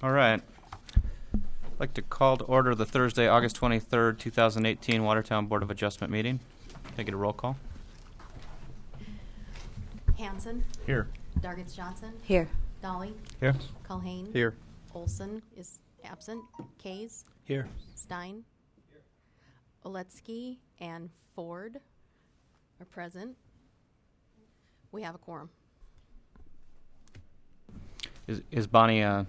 All right. I'd like to call to order the Thursday, August 23rd, 2018 Watertown Board of Adjustment meeting. Can I get a roll call? Hanson. Here. Dargits Johnson. Here. Dolly. Here. Culhane. Here. Olson is absent. Kays. Here. Stein. Oletsky and Ford are present. We have a quorum. Is Bonnie No,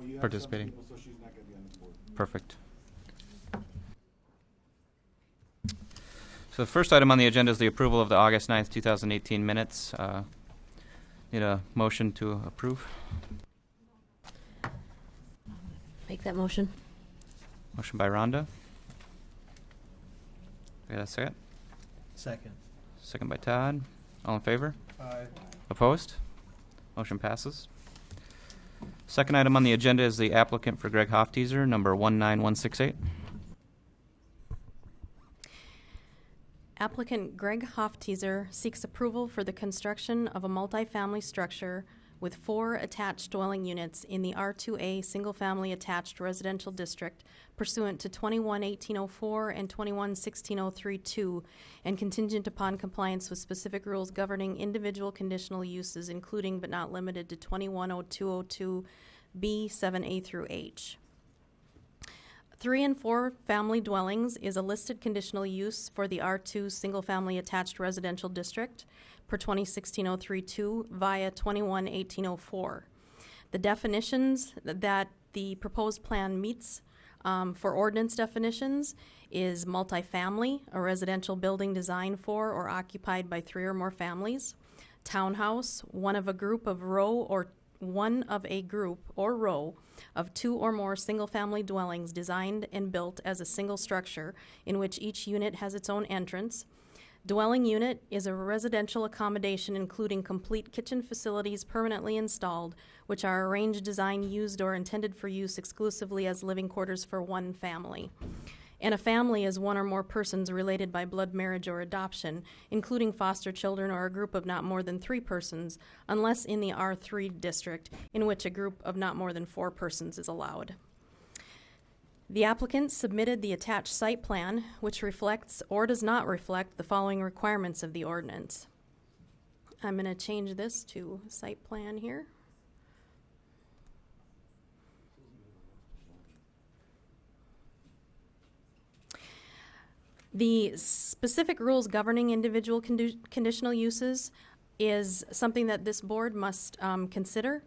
you have participating? some people, so she's not going to be on the board. Perfect. So the first item on the agenda is the approval of the August 9th, 2018 minutes. Need a motion to approve. Make that motion. Motion by Rhonda. We got a second? Second. Second by Todd. All in favor? Aye. Opposed? Motion passes. Second item on the agenda is the applicant for Greg Hofteaser, number 19168. Applicant Greg Hofteaser seeks approval for the construction of a multifamily structure with 4 attached dwelling units in the R2A single-family attached residential district pursuant to 21-1804 and 21-1603-2 and contingent upon compliance with specific rules governing individual conditional uses, including but not limited to 21-0202 B 7A through H. 3 and 4 family dwellings is a listed conditional use for the R2 single-family attached residential district per 2016-03-2 via 21-1804. The definitions that the proposed plan meets for ordinance definitions is multifamily, a residential building designed for or occupied by 3 or more families; townhouse, one of a group or row of 2 or more single-family dwellings designed and built as a single structure in which each unit has its own entrance. Dwelling unit is a residential accommodation including complete kitchen facilities permanently installed, which are arranged, designed, used, or intended for use exclusively as living quarters for one family. And a family is 1 or more persons related by blood marriage or adoption, including foster children or a group of not more than 3 persons, unless in the R3 district, in which a group of not more than 4 persons is allowed. The applicant submitted the attached site plan, which reflects or does not reflect the following requirements of the ordinance. I'm going to change this to site plan here. The specific rules governing individual conditional uses is something that this board must consider.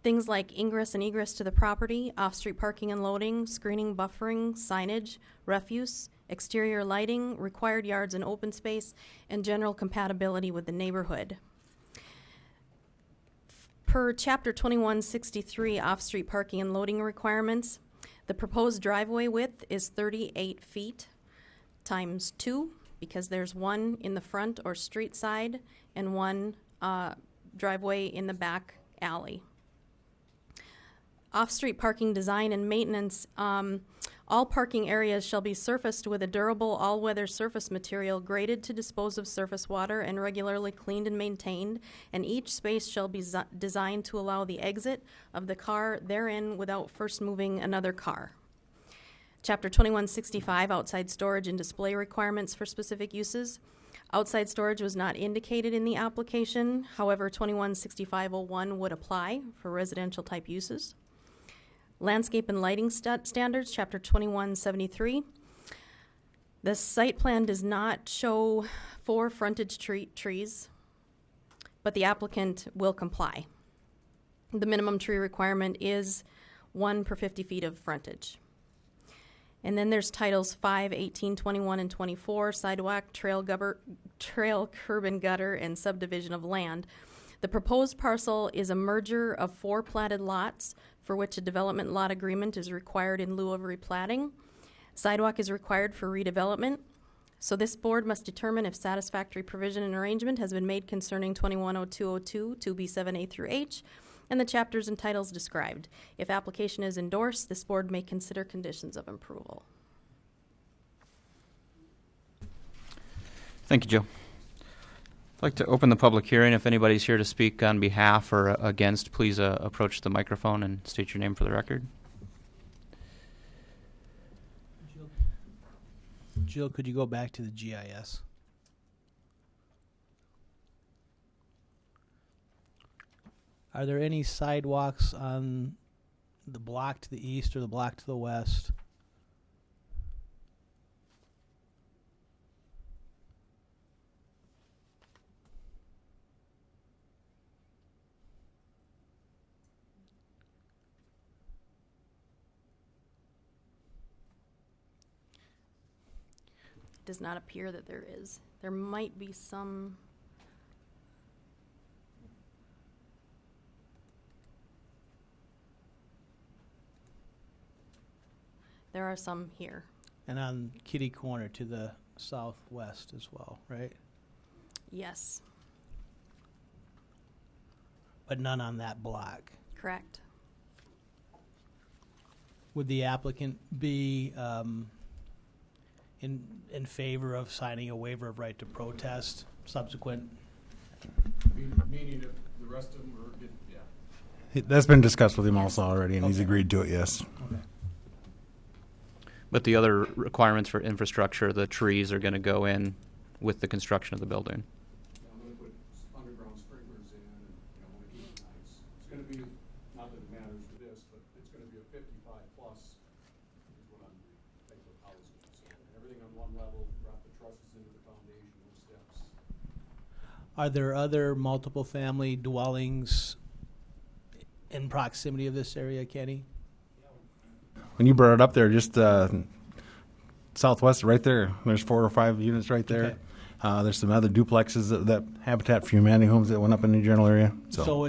Things like ingress and egress to the property, off-street parking and loading, screening, buffering, signage, refuse, exterior lighting, required yards and open space, and general compatibility with the neighborhood. Per Chapter 2163 off-street parking and loading requirements, the proposed driveway width is 38 feet times 2, because there's 1 in the front or street side and 1 driveway in the back alley. Off-street parking design and maintenance, all parking areas shall be surfaced with a durable all-weather surface material graded to dispose of surface water and regularly cleaned and maintained, and each space shall be designed to allow the exit of the car therein without first moving another car. Chapter 2165, outside storage and display requirements for specific uses. Outside storage was not indicated in the application. However, 216501 would apply for residential type uses. Landscape and lighting standards, Chapter 2173. The site plan does not show 4 frontage trees, but the applicant will comply. The minimum tree requirement is 1 per 50 feet of frontage. And then there's titles 5, 18, 21, and 24, sidewalk, trail, curb and gutter, and subdivision of land. The proposed parcel is a merger of 4 platted lots for which a development lot agreement is required in lieu of replatting. Sidewalk is required for redevelopment. So this board must determine if satisfactory provision and arrangement has been made concerning 210202, 2B7A through H, and the chapters and titles described. If application is endorsed, this board may consider conditions of approval. Thank you, Joe. I'd like to open the public hearing. If anybody's here to speak on behalf or against, please approach the microphone and state your name for the record. Jill, could you go back to the GIS? Are there any sidewalks on the block to the east or the block to the west? It does not appear that there is. There might be some. There are some here. And on Kitty Corner to the southwest as well, right? Yes, But none on that block. correct. Would the applicant be in favor of signing a waiver of right to protest subsequent? Meaning if the rest of them are, yeah. That's been discussed with him also already, and he's Okay. agreed to it, yes. Okay. But the other requirements for infrastructure, the trees are going to go in with the construction of the building. I'm gonna put underground sprinklers in and, I'm gonna keep it nice. It's gonna be, not that it matters to this, but it's gonna be a 55 plus is what I'm, type of housing. So everything on one level, drop the trusses into the foundation, no steps. Are there other multiple family dwellings in proximity of this area, Kenny? When you brought it up there, just southwest, right there, there's 4 or 5 units right there. Okay. There's some other duplexes that Habitat for Humanity homes that went up in the general area. So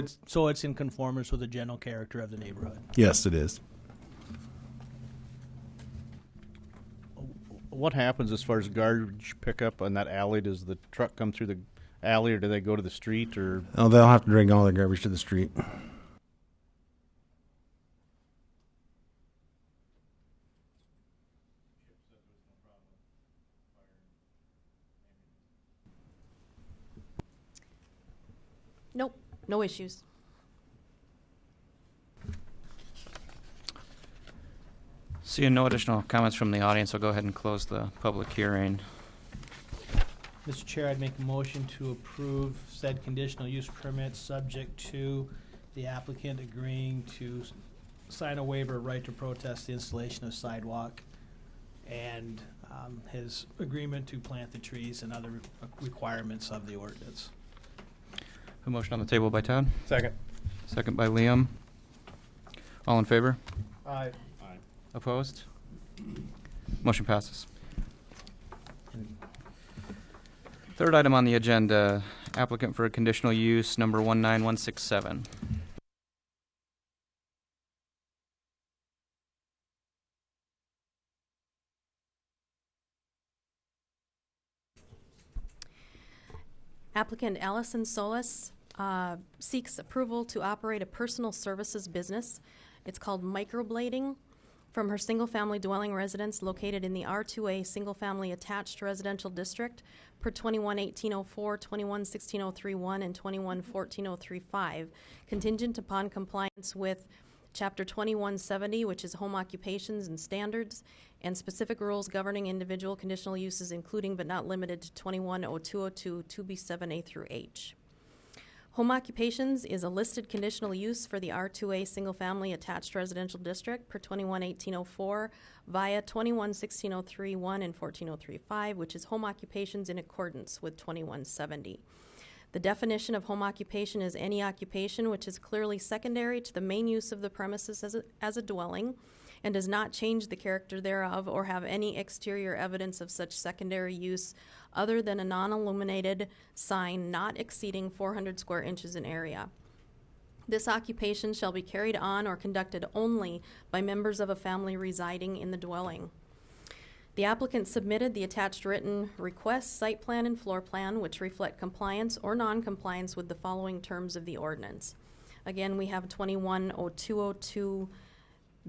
it's in conformance with the general character of the neighborhood. Yes, it is. What happens as far as garbage pickup on that alley? Does the truck come through the alley, or do they go to the street, or? Oh, they'll have to bring all their garbage to the street. Nope, no issues. Seeing no additional comments from the audience, I'll go ahead and close the public hearing. Mr. Chair, I'd make a motion to approve said conditional use permit subject to the applicant agreeing to sign a waiver of right to protest the installation of sidewalk and his agreement to plant the trees and other requirements of the ordinance. A motion on the table by Todd, Second. second by Liam. All in favor? Aye. Opposed? Motion passes. Third item on the agenda, applicant for a conditional use number 19167. Applicant Allison Solis seeks approval to operate a personal services business. It's called microblading from her single-family dwelling residence located in the R2A single-family attached residential district per 21-1804, 21-1603-1, and 21-1403-5, contingent upon compliance with Chapter 2170, which is home occupations and standards, and specific rules governing individual conditional uses, including but not limited to 21-0202, 2B7A through H. Home occupations is a listed conditional use for the R2A single-family attached residential district per 21-1804 via 21-1603-1 and 1403-5, which is home occupations in accordance with 2170. The definition of home occupation is any occupation which is clearly secondary to the main use of the premises as a dwelling and does not change the character thereof or have any exterior evidence of such secondary use other than a non-illuminated sign not exceeding 400 square inches in area. This occupation shall be carried on or conducted only by members of a family residing in the dwelling. The applicant submitted the attached written request, site plan, and floor plan, which reflect compliance or non-compliance with the following terms of the ordinance. Again, we have 21-0202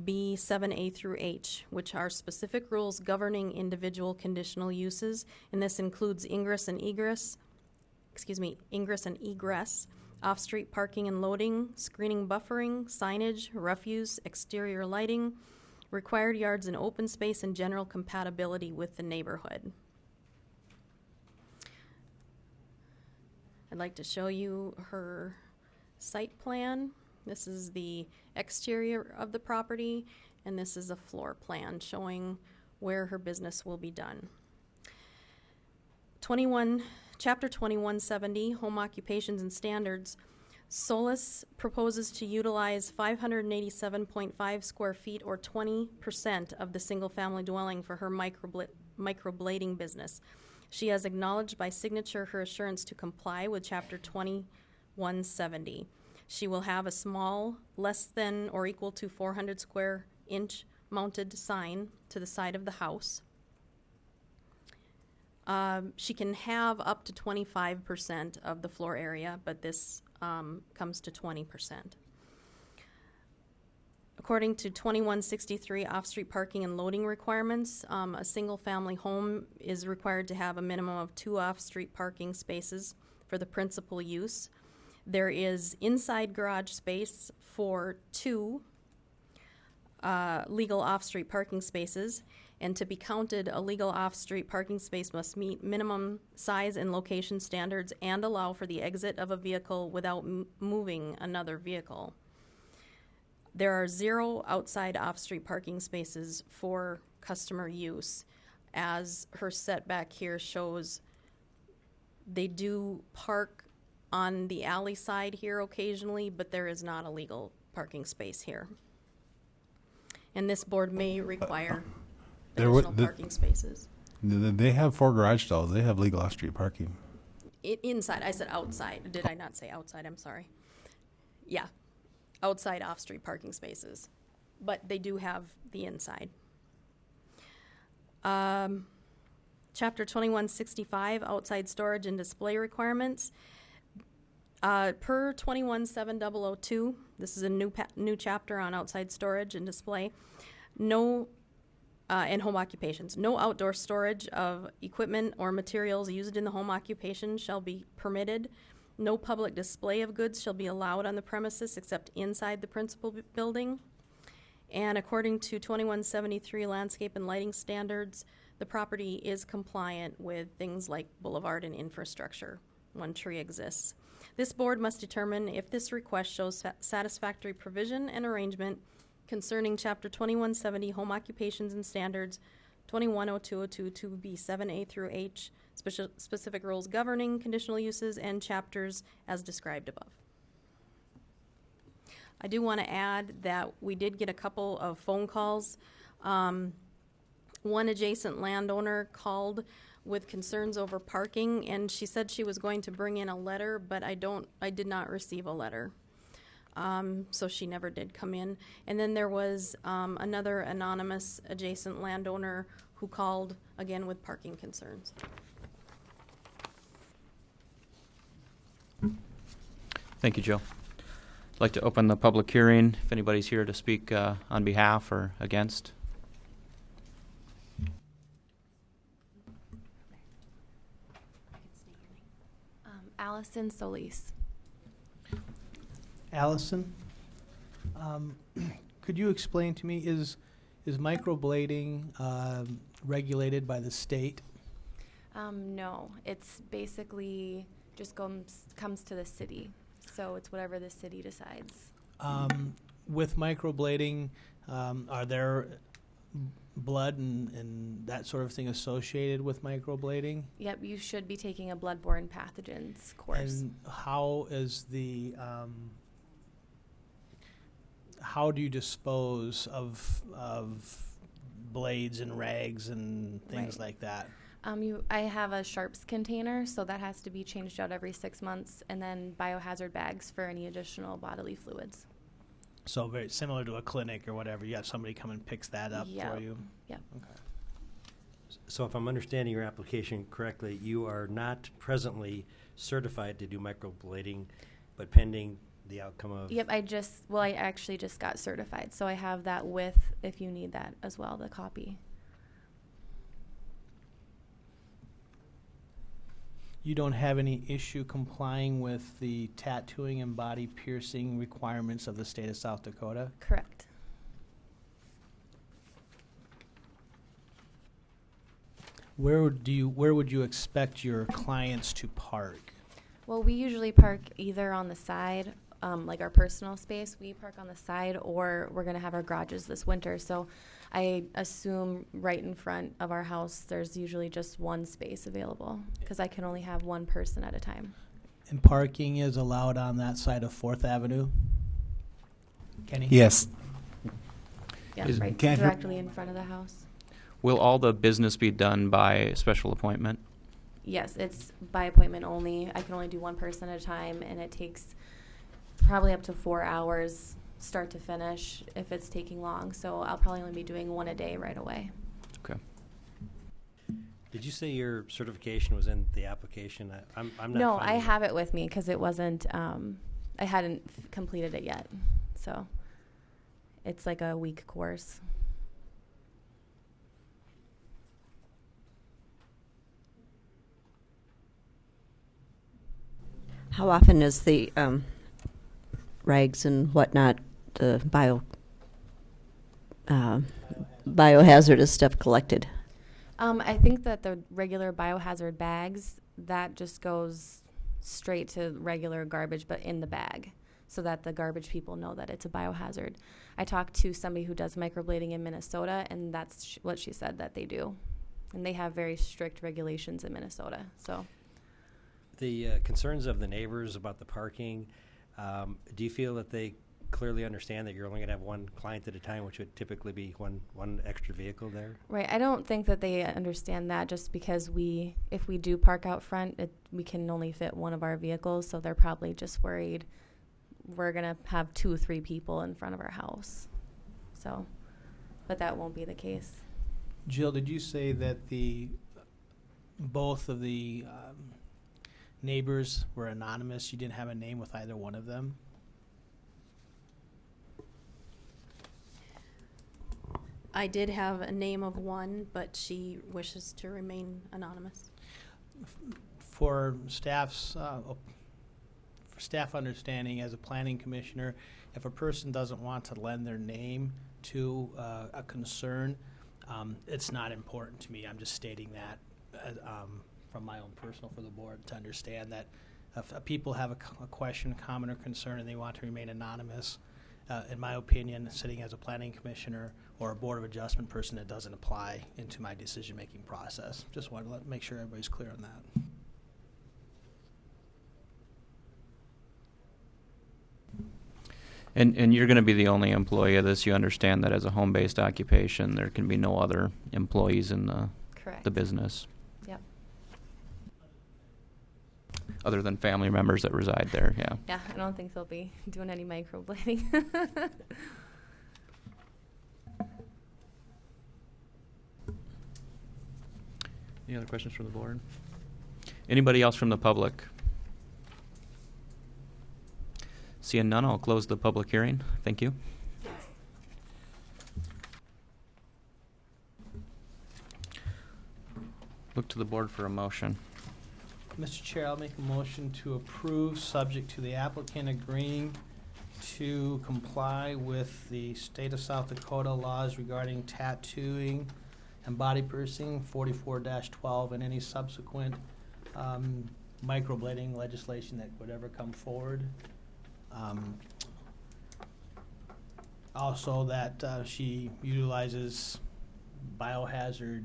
B7A through H, which are specific rules governing individual conditional uses, and this includes ingress and egress, ingress and egress, off-street parking and loading, screening, buffering, signage, refuse, exterior lighting, required yards and open space, and general compatibility with the neighborhood. I'd like to show you her site plan. This is the exterior of the property, and this is a floor plan showing where her business will be done. Chapter 2170, Home Occupations and Standards. Solis proposes to utilize 587.5 square feet, or 20% of the single-family dwelling, for her microblading business. She has acknowledged by signature her assurance to comply with Chapter 2170. She will have a small, less than or equal to 400 square inch mounted sign to the side of the house. She can have up to 25% of the floor area, but this comes to 20%. According to 2163 off-street parking and loading requirements, a single-family home is required to have a minimum of 2 off-street parking spaces for the principal use. There is inside garage space for 2 legal off-street parking spaces, and to be counted, a legal off-street parking space must meet minimum size and location standards and allow for the exit of a vehicle without moving another vehicle. There are 0 outside off-street parking spaces for customer use. As her setback here shows, they do park on the alley side here occasionally, but there is not a legal parking space here. And this board may require additional parking spaces. They have 4 garage stalls. They have legal off-street parking. Inside, I said outside. Did I not say outside? I'm sorry. Yeah, outside off-street parking spaces, but they do have the inside. Chapter 2165, outside storage and display requirements. Per 217002, this is a new chapter on outside storage and display. And home occupations. No outdoor storage of equipment or materials used in the home occupation shall be permitted. No public display of goods shall be allowed on the premises except inside the principal building. And according to 2173 landscape and lighting standards, the property is compliant with things like boulevard and infrastructure. 1 tree exists. This board must determine if this request shows satisfactory provision and arrangement concerning Chapter 2170 Home Occupations and Standards, 210202 2B 7A through H, specific rules governing conditional uses, and chapters as described above. I do want to add that we did get a couple of phone calls. One adjacent landowner called with concerns over parking, and she said she was going to bring in a letter, but I did not receive a letter. So she never did come in. And then there was another anonymous adjacent landowner who called, again, with parking concerns. Thank you, Joe. I'd like to open the public hearing if anybody's here to speak on behalf or against. Allison Solis. Allison, could you explain to me, is microblading regulated by the state? No, it's basically just comes to the city. So it's whatever the city decides. With microblading, are there blood and that sort of thing associated with microblading? Yep, you should be taking a bloodborne pathogens course. And how is how do you dispose of blades and rags and things like that? I have a sharps container, so that has to be changed out every 6 months, and then biohazard bags for any additional bodily fluids. So very similar to a clinic or whatever. You have somebody come and picks that up for you. Yeah. Okay. So if I'm understanding your application correctly, you are not presently certified to do microblading, but pending the outcome of... Yep, I actually just got certified, so I have that with, if you need that as well, the copy. You don't have any issue complying with the tattooing and body piercing requirements of the state of South Dakota? Correct. Where would you expect your clients to park? Well, we usually park either on the side, like our personal space. We park on the side, or we're going to have our garages this winter. So I assume right in front of our house, there's usually just one space available because I can only have one person at a time. And parking is allowed on that side of 4th Avenue? Kenny? Yes. Yeah, Is- right Can't- directly in front of the house. Will all the business be done by special appointment? Yes, it's by appointment only. I can only do one person at a time, and it takes probably up to 4 hours start to finish if it's taking long. So I'll probably only be doing one a day right away. Okay. Did you say your certification was in the application? I'm not. No, I finding it. have it with me because it wasn't, I hadn't completed it yet. So it's like a week course. How often is the rags and whatnot, the biohazardous stuff collected? I think that the regular biohazard bags, that just goes straight to regular garbage, but in the bag, so that the garbage people know that it's a biohazard. I talked to somebody who does microblading in Minnesota, and that's what she said that they do. And they have very strict regulations in Minnesota, so. The concerns of the neighbors about the parking, do you feel that they clearly understand that you're only going to have one client at a time, which would typically be one extra vehicle there? Right, I don't think that they understand that just because if we do park out front, we can only fit one of our vehicles, so they're probably just worried we're going to have 2 or 3 people in front of our house. So, but that won't be the case. Jill, did you say that both of the neighbors were anonymous? You didn't have a name with either one of them? I did have a name of one, but she wishes to remain anonymous. For staff's for staff understanding, as a planning commissioner, if a person doesn't want to lend their name to a concern, it's not important to me. I'm just stating that from my own personal for the board to understand that if people have a question, comment, or concern and they want to remain anonymous, in my opinion, sitting as a planning commissioner or a board of adjustment person, it doesn't apply into my decision-making process. Just wanted to make sure everybody's clear on that. And you're going to be the only employee of this. You understand that as a home-based occupation, there can be no other employees in Correct. the business Yep. other than family members that reside there, yeah. Yeah, I don't think they'll be doing any microblading. Any other questions from the board? Anybody else from the public? Seeing none, I'll close the public hearing. Thank you. Look to the board for a motion. Mr. Chair, I'll make a motion to approve, subject to the applicant agreeing to comply with the state of South Dakota laws regarding tattooing and body piercing, 44-12, and any subsequent microblading legislation that would ever come forward. Also that she utilizes biohazard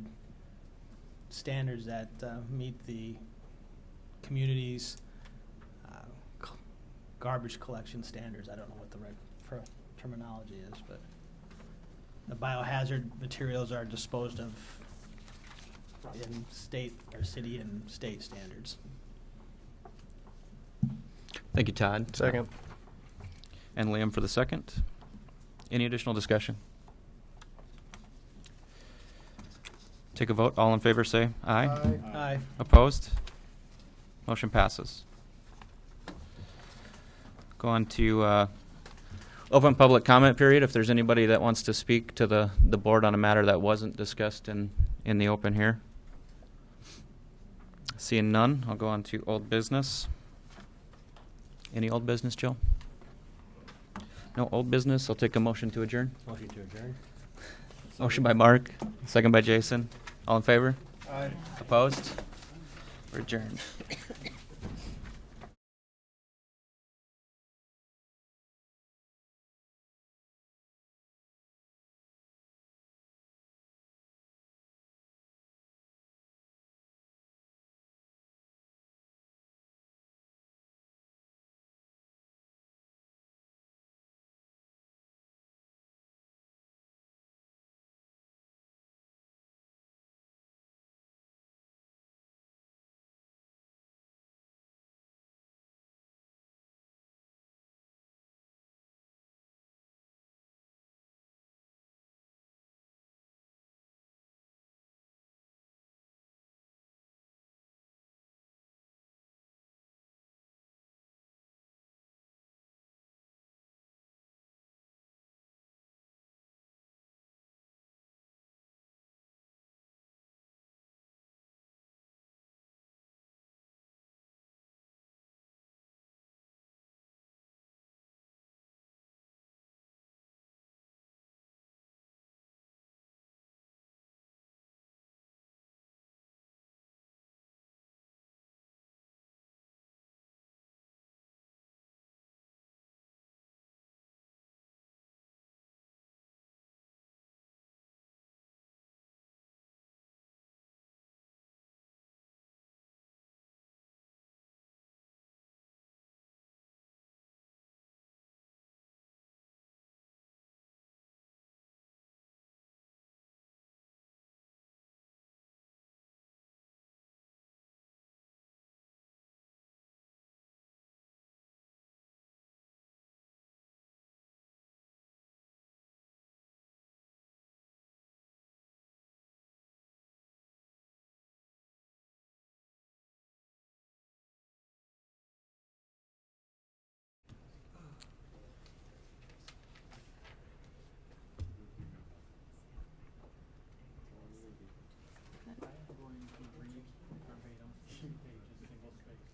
standards that meet the community's garbage collection standards. I don't know what the right terminology is, but the biohazard materials are disposed of in state or city and state standards. Thank you, Todd. Second. And Liam for the second. Any additional discussion? Take a vote. All in favor say aye. Aye. Opposed? Motion passes. Go on to open public comment period. If there's anybody that wants to speak to the board on a matter that wasn't discussed in the open here. Seeing none, I'll go on to old business. Any old business, Jill? No old business. I'll take a motion to adjourn. Motion to adjourn. Motion by Mark, second by Jason. All in favor? Aye. Opposed? We're adjourned.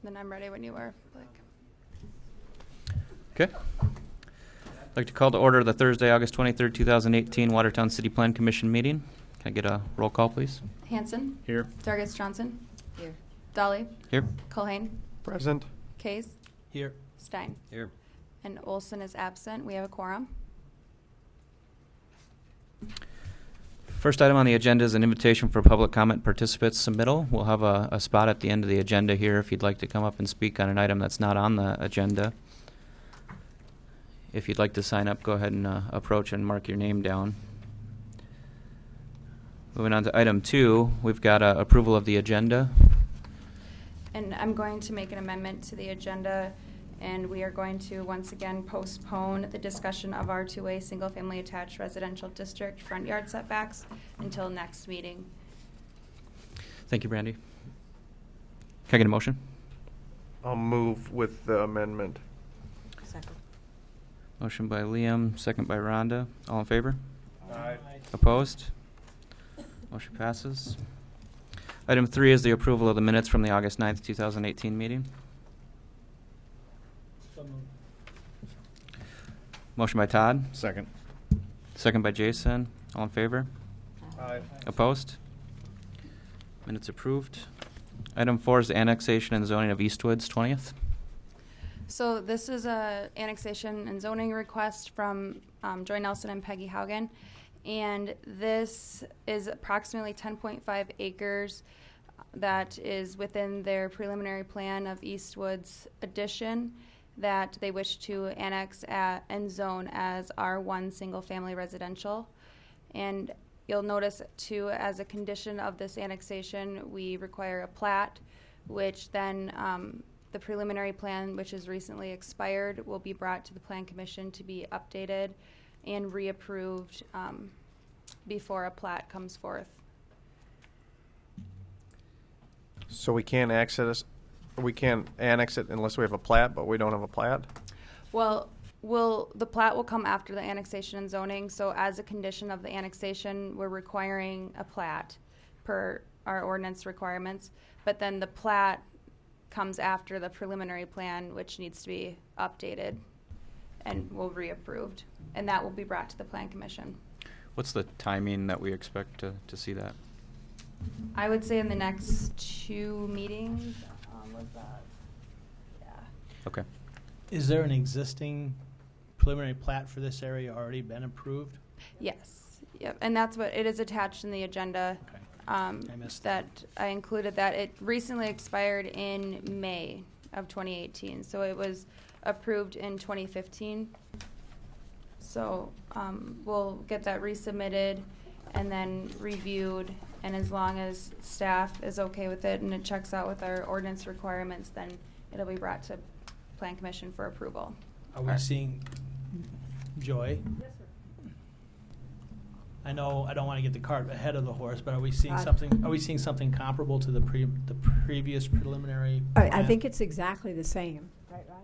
Then I'm ready when you are, Blake. Okay. I'd like to call to order the Thursday, August 23rd, 2018 Watertown City Plan Commission meeting. Can I get a roll call, please? Hanson. Here. Dargis Johnson. Here. Dolly. Here. Culhane. Present. Case. Here. Stein. Here. And Olson is absent. We have a quorum. First item on the agenda is an invitation for public comment participants submittal. We'll have a spot at the end of the agenda here if you'd like to come up and speak on an item that's not on the agenda. If you'd like to sign up, go ahead and approach and mark your name down. Moving on to item 2, we've got approval of the agenda. And I'm going to make an amendment to the agenda, and we are going to once again postpone the discussion of our 2A single-family attached residential district front yard setbacks until next meeting. Thank you, Brandy. Can I get a motion? I'll move with the amendment. Second. Motion by Liam, second by Rhonda. All in favor? Aye. Opposed? Motion passes. Item 3 is the approval of the minutes from the August 9th, 2018 meeting. So moved. Motion by Todd, Second. second by Jason. All in favor? Aye. Opposed? Minutes approved. Item 4 is the annexation and zoning of Eastwoods 20th. So this is a annexation and zoning request from Joy Nelson and Peggy Haugen. And this is approximately 10.5 acres that is within their preliminary plan of Eastwoods addition that they wish to annex and zone as R1 single-family residential. And you'll notice, too, as a condition of this annexation, we require a plat, which then the preliminary plan, which is recently expired, will be brought to the Plan Commission to be updated and reapproved before a plat comes forth. So we can't annex it unless we have a plat, but we don't have a plat? Well, the plat will come after the annexation and zoning, so as a condition of the annexation, we're requiring a plat per our ordinance requirements. but then the plat comes after the preliminary plan, which needs to be updated and will reapproved, and that will be brought to the Plan Commission. What's the timing that we expect to see that? I would say in the next 2 meetings. Was that? Yeah. Okay. Is there an existing preliminary plat for this area already been approved? Yes. Yep. And that's what it is attached in the agenda. Okay. I missed that. I included that. It recently expired in May of 2018, so it was approved in 2015. So we'll get that resubmitted and then reviewed, and as long as staff is okay with it and it checks out with our ordinance requirements, then it'll be brought to Plan Commission for approval. Are we seeing Joy? Yes, sir. I know I don't want to get the cart ahead of the horse, but are we seeing something? Are we seeing something comparable to the previous preliminary plan? I think it's exactly the same. Right, Rod?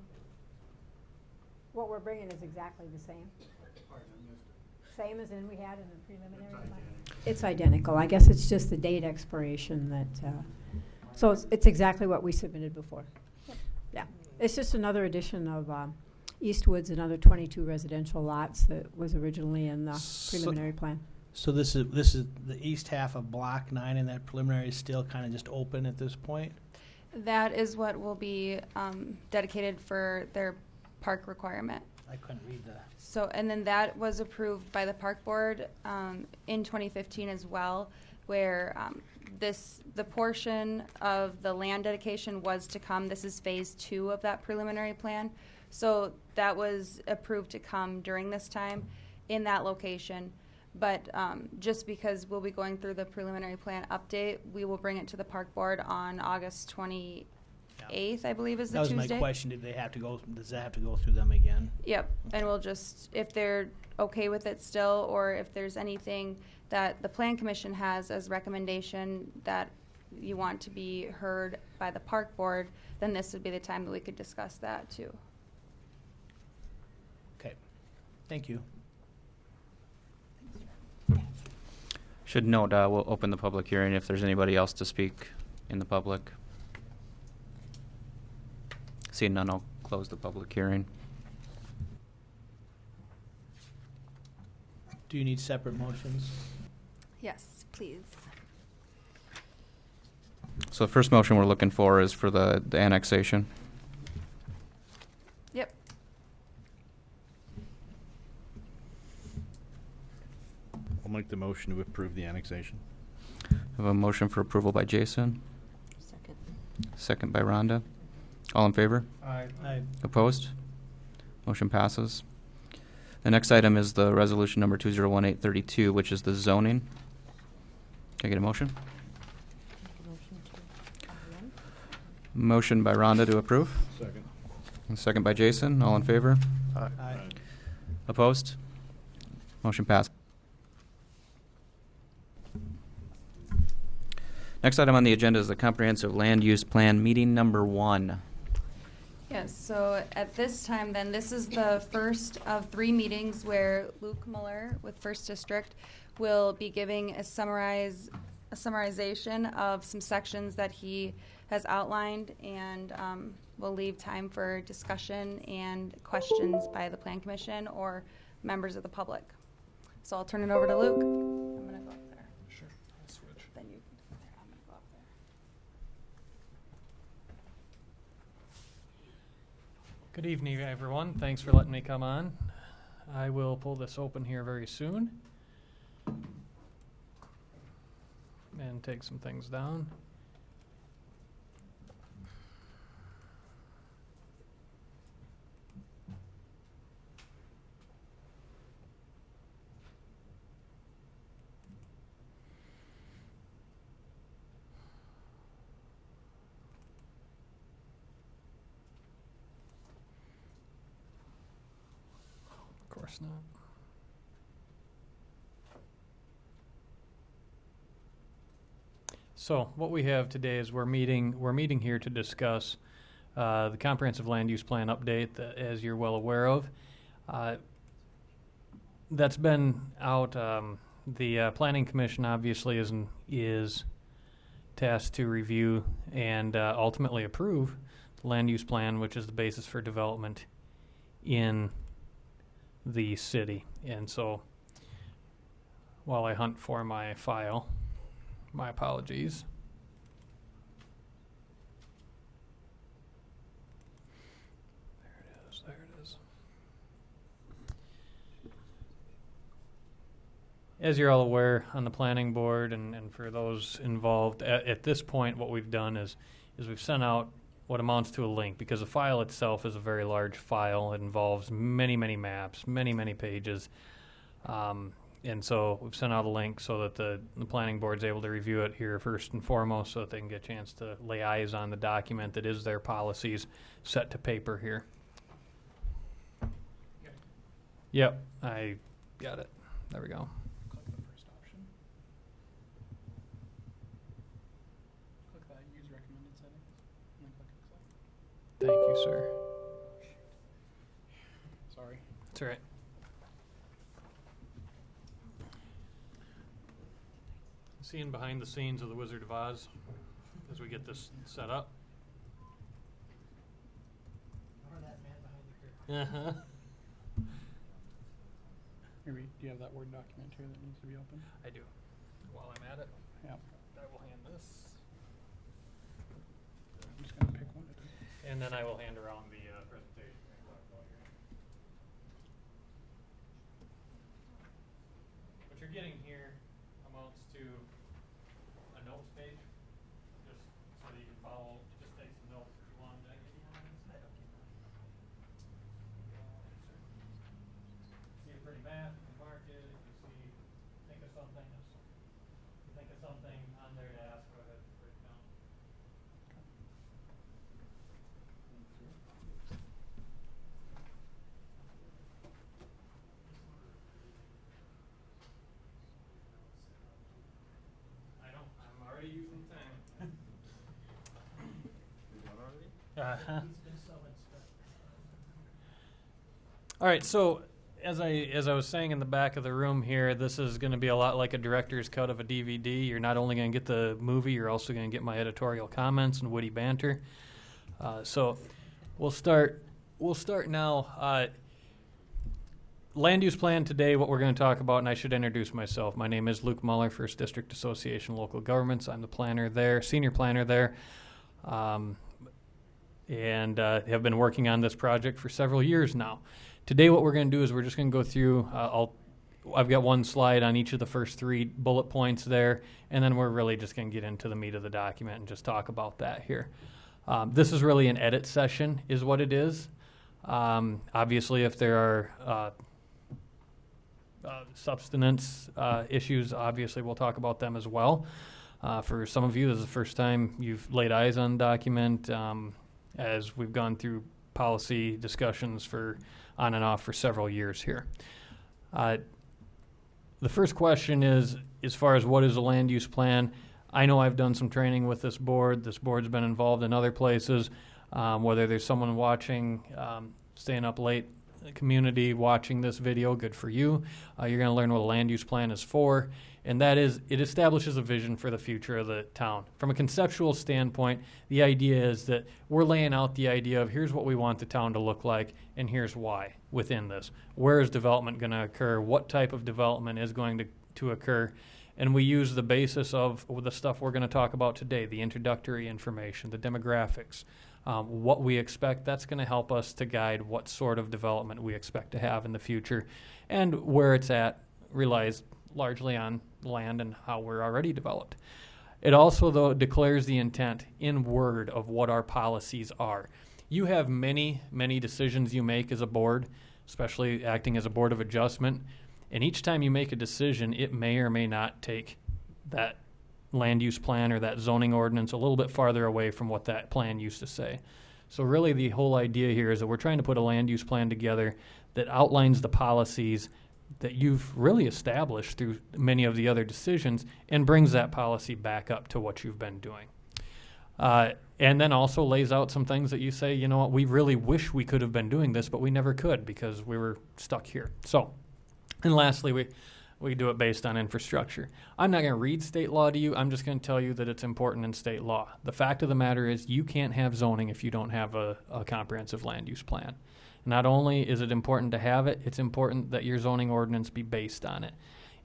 What we're bringing is exactly the same. Same as we had in the preliminary plan? It's identical. I guess it's just the date expiration that, so it's exactly what we submitted before. Yeah. It's just another addition of Eastwood's, another 22 residential lots that was originally in the preliminary plan. So this is the east half of Block 9, and that preliminary is still kind of just open at this point? That is what will be dedicated for their park requirement. I couldn't read that. So, and then that was approved by the park board in 2015 as well, where the portion of the land dedication was to come. This is phase 2 of that preliminary plan. So that was approved to come during this time in that location. But just because we'll be going through the preliminary plan update, we will bring it to the park board on August 28th, I believe is the Tuesday. That was my question. Does that have to go through them again? Yep. And we'll just, if they're okay with it still, or if there's anything that the Plan Commission has as recommendation that you want to be heard by the park board, then this would be the time that we could discuss that too. Okay. Thank you. Should note, we'll open the public hearing if there's anybody else to speak in the public. Seeing none, I'll close the public hearing. Do you need separate motions? Yes, please. So the first motion we're looking for is for the annexation. Yep. I'll make the motion to approve the annexation. I have a motion for approval by Jason. Second. Second by Rhonda. All in favor? Aye. Opposed? Motion passes. The next item is the resolution number 201832, which is the zoning. Can I get a motion? Motion by Rhonda to approve. Second. And second by Jason. All in favor? Aye. Opposed? Motion passed. Next item on the agenda is the comprehensive land use plan meeting number 1. Yes, so at this time then, this is the first of 3 meetings where Luke Muller with First District will be giving a summarization of some sections that he has outlined, and we'll leave time for discussion and questions by the Plan Commission or members of the public. So I'll turn it over to Luke. I'm going to go up there. Sure, I'll switch. Then you can go there. I'm going to go up there. Good evening, everyone. Thanks for letting me come on. I will pull this open here very soon and take some things down. Of course not. So what we have today is we're meeting here to discuss the comprehensive land use plan update that, as you're well aware of, that's been out. The Planning Commission obviously is tasked to review and ultimately approve the land use plan, which is the basis for development in the city. And so while I hunt for my file, my apologies. There it is. As you're all aware, on the planning board and for those involved, at this point what we've done is we've sent out what amounts to a link, because the file itself is a very large file. It involves many, many maps, many, many pages. And so we've sent out a link so that the planning board's able to review it here first and foremost, so that they can get a chance to lay eyes on the document that is their policies set to paper here. Yep, I got it. There we go. Click the first option. Click that use recommended settings, and then click accept. Thank you, sir. Sorry. That's all right. Seeing behind the scenes of the Wizard of Oz as we get this set up. Uh-huh. Maybe, do you have that Word document here that needs to be opened? I do. While I'm at it, Yep. I will hand this. I'm just going to pick one at a time. And then I will hand around the presentation. What you're getting here amounts to a notes page, just so that you can follow. Just take some notes if you want. Did I give you one instead? See a pretty map, you can mark it. If you think of something on there to ask, go ahead and write it down. I'm already using time. Uh-huh. All right, so as I was saying in the back of the room here, this is going to be a lot like a director's cut of a DVD. You're not only going to get the movie, you're also going to get my editorial comments and witty banter. So we'll start now. Land use plan today, what we're going to talk about, and I should introduce myself. My name is Luke Muller, 1st District Association Local Governments. I'm the planner there, senior planner there, and have been working on this project for several years now. Today what we're going to do is we're just going to go through, I've got one slide on each of the first 3 bullet points there, and then we're really just going to get into the meat of the document and just talk about that here. This is really an edit session is what it is. Obviously, if there are substance issues, obviously we'll talk about them as well. For some of you, this is the first time you've laid eyes on the document, as we've gone through policy discussions for on and off for several years here. The first question is, as far as what is a land use plan, I know I've done some training with this board. This board's been involved in other places, whether there's someone watching, staying up late, community watching this video, good for you. You're going to learn what a land use plan is for, and that is it establishes a vision for the future of the town. From a conceptual standpoint, the idea is that we're laying out the idea of here's what we want the town to look like, and here's why within this. Where is development going to occur? What type of development is going to occur? And we use the basis of the stuff we're going to talk about today, the introductory information, the demographics, what we expect. That's going to help us to guide what sort of development we expect to have in the future, and where it's at relies largely on land and how we're already developed. It also, though, declares the intent in word of what our policies are. You have many, many decisions you make as a board, especially acting as a board of adjustment, and each time you make a decision, it may or may not take that land use plan or that zoning ordinance a little bit farther away from what that plan used to say. So really the whole idea here is that we're trying to put a land use plan together that outlines the policies that you've really established through many of the other decisions and brings that policy back up to what you've been doing. And then also lays out some things that you say, you know what, we really wish we could have been doing this, but we never could because we were stuck here. So, and lastly, We do it based on infrastructure. I'm not going to read state law to you. I'm just going to tell you that it's important in state law. The fact of the matter is you can't have zoning if you don't have a comprehensive land use plan. Not only is it important to have it, it's important that your zoning ordinance be based on it.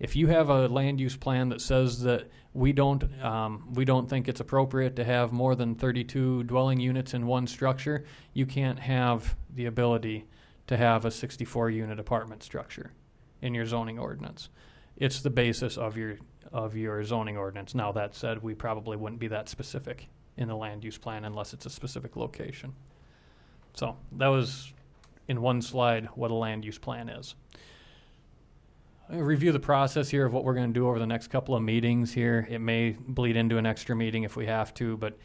If you have a land use plan that says that we don't think it's appropriate to have more than 32 dwelling units in one structure, you can't have the ability to have a 64-unit apartment structure in your zoning ordinance. It's the basis of your zoning ordinance. Now, that said, we probably wouldn't be that specific in the land use plan unless it's a specific location. So that was, in one slide, what a land use plan is. I'll review the process here of what we're going to do over the next couple of meetings here. It may bleed into an extra meeting if we have to, but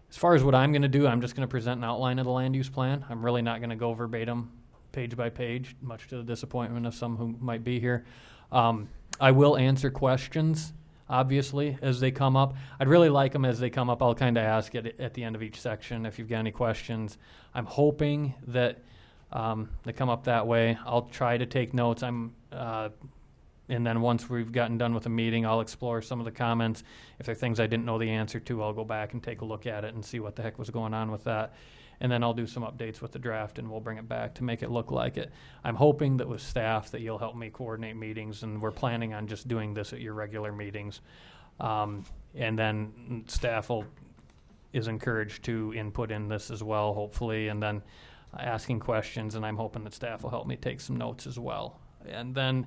as far as what I'm going to do, I'm just going to present an outline of the land use plan. I'm really not going to go verbatim, page by page, much to the disappointment of some who might be here. I will answer questions, obviously, as they come up. I'd really like them as they come up. I'll kind of ask it at the end of each section if you've got any questions. I'm hoping that they come up that way. I'll try to take notes. And then once we've gotten done with the meeting, I'll explore some of the comments. If there are things I didn't know the answer to, I'll go back and take a look at it and see what the heck was going on with that. And then I'll do some updates with the draft, and we'll bring it back to make it look like it. I'm hoping that with staff that you'll help me coordinate meetings, and we're planning on just doing this at your regular meetings. And then staff is encouraged to input in this as well, hopefully, and then asking questions, and I'm hoping that staff will help me take some notes as well. And then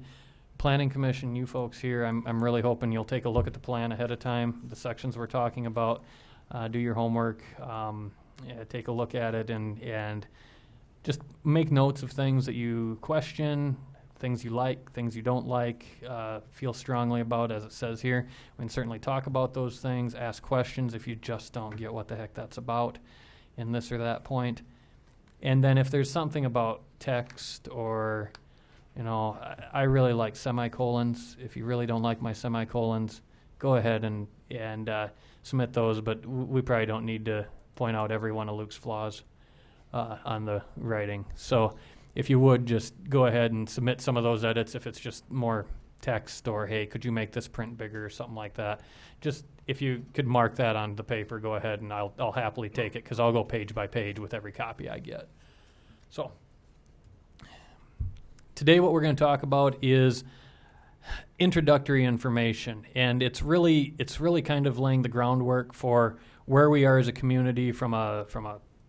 Planning Commission, you folks here, I'm really hoping you'll take a look at the plan ahead of time, the sections we're talking about, do your homework, take a look at it, and just make notes of things that you question, things you like, things you don't like, feel strongly about, as it says here. We can certainly talk about those things, ask questions if you just don't get what the heck that's about in this or that point. And then if there's something about text or, I really like semicolons. If you really don't like my semicolons, go ahead and submit those, but we probably don't need to point out every one of Luke's flaws on the writing. So if you would, just go ahead and submit some of those edits if it's just more text or, hey, could you make this print bigger or something like that. Just if you could mark that on the paper, go ahead and I'll happily take it because I'll go page by page with every copy I get. So today what we're going to talk about is introductory information, and it's really kind of laying the groundwork for where we are as a community from a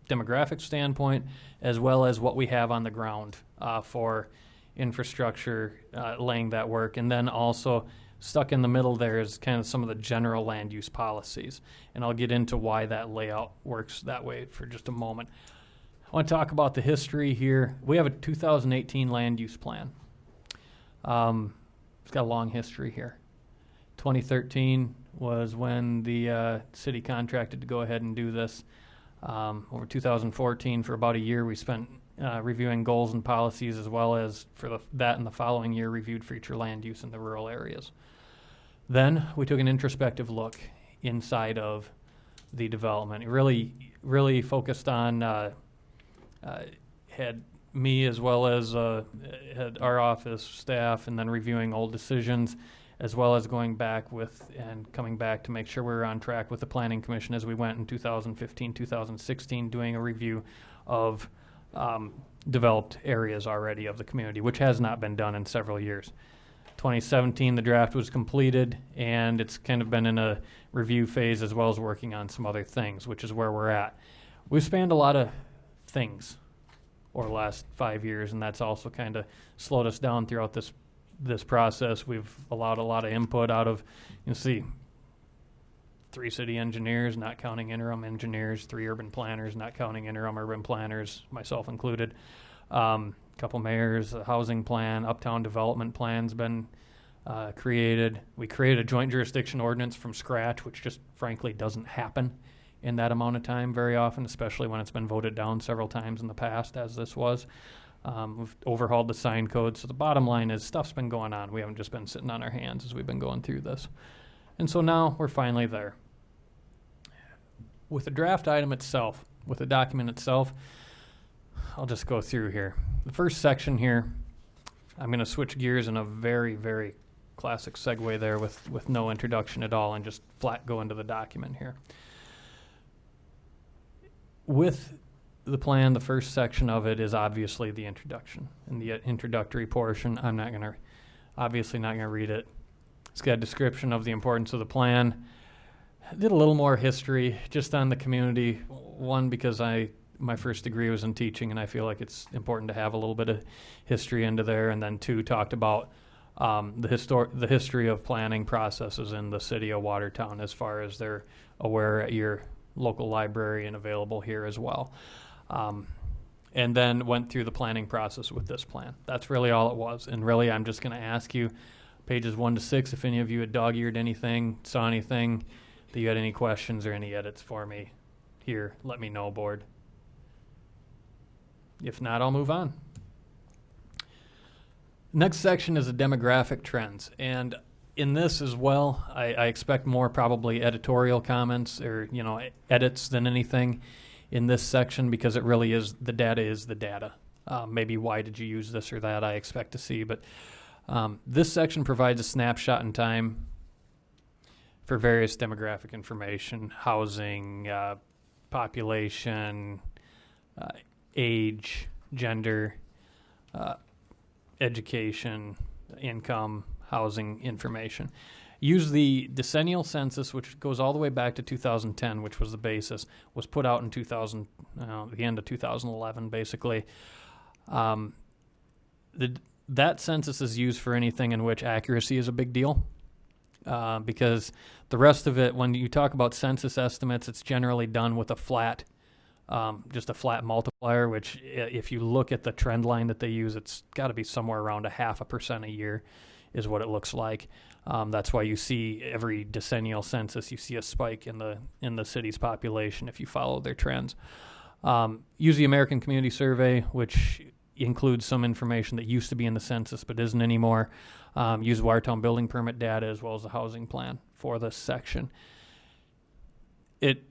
demographic standpoint, as well as what we have on the ground for infrastructure, laying that work. And then also stuck in the middle there is kind of some of the general land use policies. And I'll get into why that layout works that way for just a moment. I want to talk about the history here. We have a 2018 land use plan. It's got a long history here. 2013 was when the city contracted to go ahead and do this. Over 2014, for about a year, we spent reviewing goals and policies, as well as for that and the following year reviewed future land use in the rural areas. Then we took an introspective look inside of the development. It really focused on, had me as well as had our office staff, and then reviewing old decisions, as well as going back with and coming back to make sure we were on track with the Planning Commission as we went in 2015, 2016, doing a review of developed areas already of the community, which has not been done in several years. 2017, the draft was completed, and it's kind of been in a review phase as well as working on some other things, which is where we're at. We've spanned a lot of things over the last 5 years, and that's also kind of slowed us down throughout this process. We've allowed a lot of input out of, 3 city engineers, not counting interim engineers, 3 urban planners, not counting interim urban planners, myself included, couple mayors, a housing plan, uptown development plan's been created. We created a joint jurisdiction ordinance from scratch, which just frankly doesn't happen in that amount of time very often, especially when it's been voted down several times in the past, as this was. We've overhauled the sign code. So the bottom line is stuff's been going on. We haven't just been sitting on our hands as we've been going through this. And so now we're finally there. With the draft item itself, with the document itself, I'll just go through here. The first section here, I'm going to switch gears in a very, very classic segue there with no introduction at all and just flat go into the document here. With the plan, the first section of it is obviously the introduction. In the introductory portion, I'm obviously not going to read it. It's got a description of the importance of the plan. I did a little more history just on the community. One, because my first degree was in teaching, and I feel like it's important to have a little bit of history into there. And then two, talked about the history of planning processes in the city of Watertown, as far as they're aware at your local library and available here as well. And then went through the planning process with this plan. That's really all it was. And really, I'm just going to ask you, pages 1 to 6, if any of you had dog-eared anything, saw anything, that you had any questions or any edits for me here, let me know, board. If not, I'll move on. Next section is the demographic trends. And in this as well, I expect more probably editorial comments or, edits than anything in this section, because it really is the data. Maybe why did you use this or that I expect to see. But this section provides a snapshot in time for various demographic information, housing, population, age, gender, education, income, housing information. Use the decennial census, which goes all the way back to 2010, which was the basis, was put out in the end of 2011, basically. That census is used for anything in which accuracy is a big deal, because the rest of it, when you talk about census estimates, it's generally done with just a flat multiplier, which if you look at the trend line that they use, it's got to be somewhere around 0.5% a year is what it looks like. That's why you see every decennial census, you see a spike in the city's population if you follow their trends. Use the American Community Survey, which includes some information that used to be in the census but isn't anymore. Use Watertown building permit data as well as the housing plan for this section.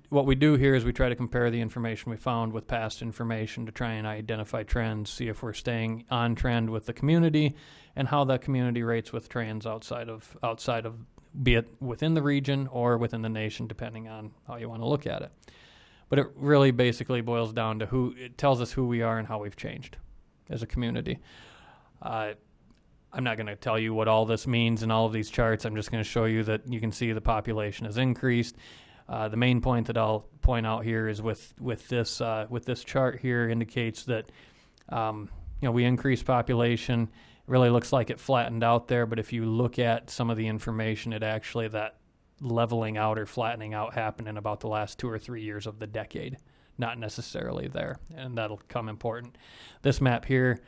What we do here is we try to compare the information we found with past information to try and identify trends, see if we're staying on trend with the community and how that community rates with trends outside of be it within the region or within the nation, depending on how you want to look at it. But it really basically boils down to it tells us who we are and how we've changed as a community. I'm not going to tell you what all this means in all of these charts. I'm just going to show you that you can see the population has increased. The main point that I'll point out here is with this chart here indicates that we increased population. It really looks like it flattened out there, but if you look at some of the information, it actually that leveling out or flattening out happened in about the last 2 or 3 years of the decade, not necessarily there, and that'll come important. This map here,